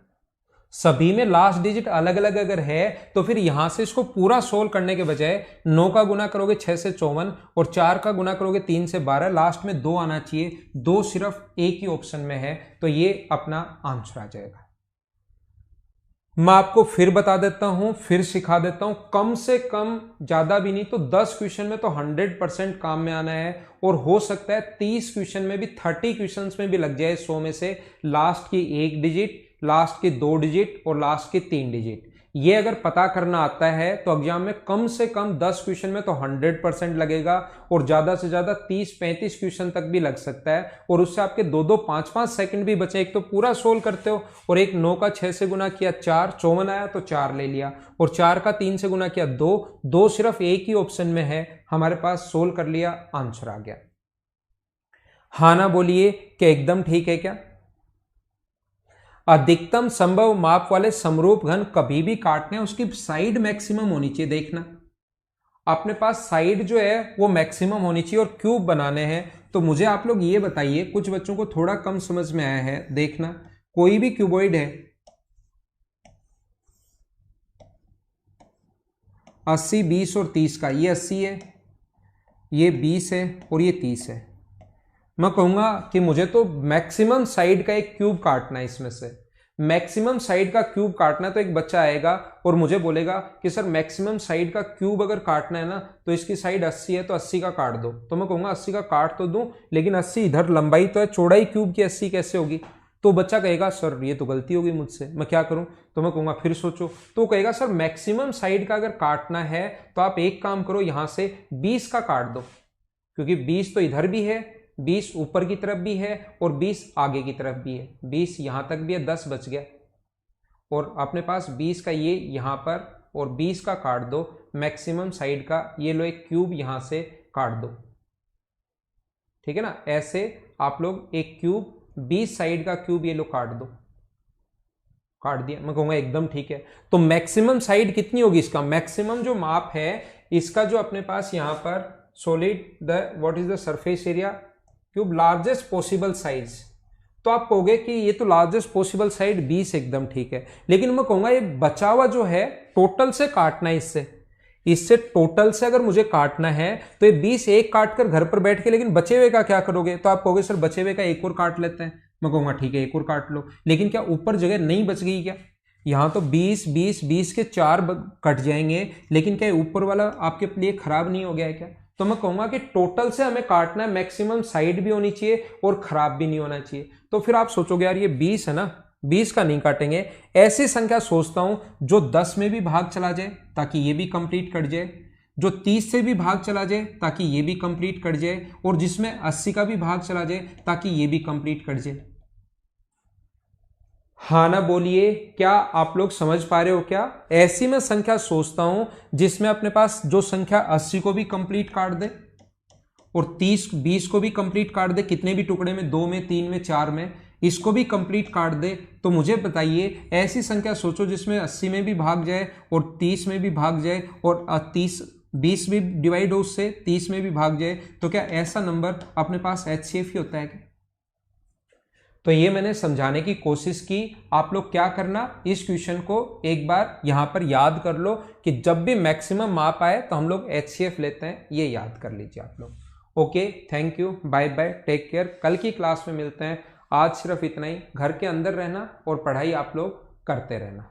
सभी में लास्ट डिजिट अलग अलग अगर है तो फिर यहां से इसको पूरा सोल्व करने के बजाय 9 का गुना करोगे 6 से 54 और 4 का गुना करोगे 3 से 12, लास्ट में 2 आना चाहिए, 2 सिर्फ एक ही ऑप्शन में है, तो ये अपना आंसर आ जाएगा। मैं आपको फिर बता देता हूं, फिर सिखा देता हूं, कम से कम ज्यादा भी नहीं तो 10 क्वेश्चन में तो 100% काम में आना है, और हो सकता है 30 क्वेश्चन में भी, 30 क्वेश्चन में भी लग जाए 100 में से लास्ट की 1 डिजिट, लास्ट के 2 डिजिट और लास्ट के 3 डिजिट। ये अगर पता करना आता है तो एग्जाम में कम से कम 10 क्वेश्चन में तो 100% लगेगा, और ज्यादा से ज्यादा 30-35 क्वेश्चन तक भी लग सकता है, और उससे आपके 2-2, 5-5 सेकंड भी बचे। एक तो पूरा सोल्व करते हो, और एक 9 का 6 से गुना किया 4, 54 आया तो 4 ले लिया, और 4 का 3 से गुना किया 2, 2 सिर्फ एक ही ऑप्शन में है हमारे पास, सोल्व कर लिया, आंसर आ गया। हाँ ना बोलिए क्या एकदम ठीक है क्या। अधिकतम संभव माप वाले समरूप घन कभी भी काटने उसकी साइड मैक्सिमम होनी चाहिए। देखना अपने पास साइड जो है वो मैक्सिमम होनी चाहिए, और क्यूब बनाने हैं तो मुझे आप लोग ये बताइए, कुछ बच्चों को थोड़ा कम समझ में आया है। देखना कोई भी क्यूबॉइड है 80, 20 और 30 का, ये 80 है, ये 20 है और ये 30 है। मैं कहूंगा कि मुझे तो मैक्सिमम साइड का एक क्यूब काटना है, इसमें से मैक्सिमम साइड का क्यूब काटना है। तो एक बच्चा आएगा और मुझे बोलेगा कि सर मैक्सिमम साइड का क्यूब अगर काटना है ना तो इसकी साइड 80 है तो 80 का काट दो। तो मैं कहूंगा 80 का काट तो दूं, लेकिन 80 इधर लंबाई तो है, चौड़ाई क्यूब की 80 कैसे होगी। तो बच्चा कहेगा सर ये तो गलती होगी मुझसे, मैं क्या करूं। तो मैं कहूंगा फिर सोचो। तो कहेगा सर मैक्सिमम साइड का अगर काटना है तो आप एक काम करो, यहां से 20 का काट दो, क्योंकि 20 तो इधर भी है, 20 ऊपर की तरफ भी है और 20 आगे की तरफ भी है, 20 यहां तक भी है, 10 बच गया, और अपने पास 20 का ये यहां पर और 20 का काट दो, मैक्सिमम साइड का ये लो एक क्यूब यहां से काट दो। ठीक है ना, ऐसे आप लोग एक क्यूब 20 साइड का क्यूब ये लो काट दो, काट दिया। मैं कहूंगा एकदम ठीक है। तो मैक्सिमम साइड कितनी होगी, इसका मैक्सिमम जो माप है इसका जो अपने पास यहां पर solid the what is the surface area cube largest possible size. तो आप कहोगे कि ये तो लार्जेस्ट पॉसिबल साइड 20 एकदम ठीक है, लेकिन मैं कहूंगा ये बचा हुआ जो है टोटल से काटना है, इससे टोटल से अगर मुझे काटना है तो ये 20 एक काट कर घर पर बैठ के, लेकिन बचे हुए का क्या करोगे। तो आप कहोगे सर बचे हुए का एक और काट लेते हैं। मैं कहूंगा ठीक है एक और काट लो, लेकिन क्या ऊपर जगह नहीं बच गई क्या। यहां तो 20 20 20 के 4 कट जाएंगे, लेकिन क्या ऊपर वाला आपके लिए खराब नहीं हो गया है क्या। तो मैं कहूंगा कि टोटल से हमें काटना है, मैक्सिमम साइड भी होनी चाहिए और खराब भी नहीं होना चाहिए। तो फिर आप सोचोगे यार ये 20 है ना, 20 का नहीं काटेंगे, ऐसी संख्या सोचता हूं जो 10 में भी भाग चला जाए ताकि ये भी कंप्लीट कट जाए, जो 30 से भी भाग चला जाए ताकि ये भी कंप्लीट कट जाए, और जिसमें 80 का भी भाग चला जाए ताकि ये भी कंप्लीट कट जाए। हाँ ना बोलिए क्या आप लोग समझ पा रहे हो क्या। ऐसी मैं संख्या सोचता हूं जिसमें अपने पास जो संख्या 80 को भी कंप्लीट काट दे और 30 20 को भी कंप्लीट काट दे, कितने भी टुकड़े में, 2 में, 3 में, 4 में, इसको भी कंप्लीट काट दे। तो मुझे बताइए ऐसी संख्या सोचो जिसमें 80 में भी भाग जाए और 30 में भी भाग जाए और 20 भी डिवाइड हो उससे, 30 में भी भाग जाए। तो क्या ऐसा नंबर अपने पास HCF ही होता है क्या। तो ये मैंने समझाने की कोशिश की। आप लोग क्या करना, इस क्वेश्चन को एक बार यहां पर याद कर लो कि जब भी मैक्सिमम माप आए तो हम लोग HCF लेते हैं, ये याद कर लीजिए आप लोग। Okay, thank you, bye bye, take care. कल की क्लास में मिलते हैं। आज सिर्फ इतना ही। घर के अंदर रहना और पढ़ाई आप लोग करते रहना।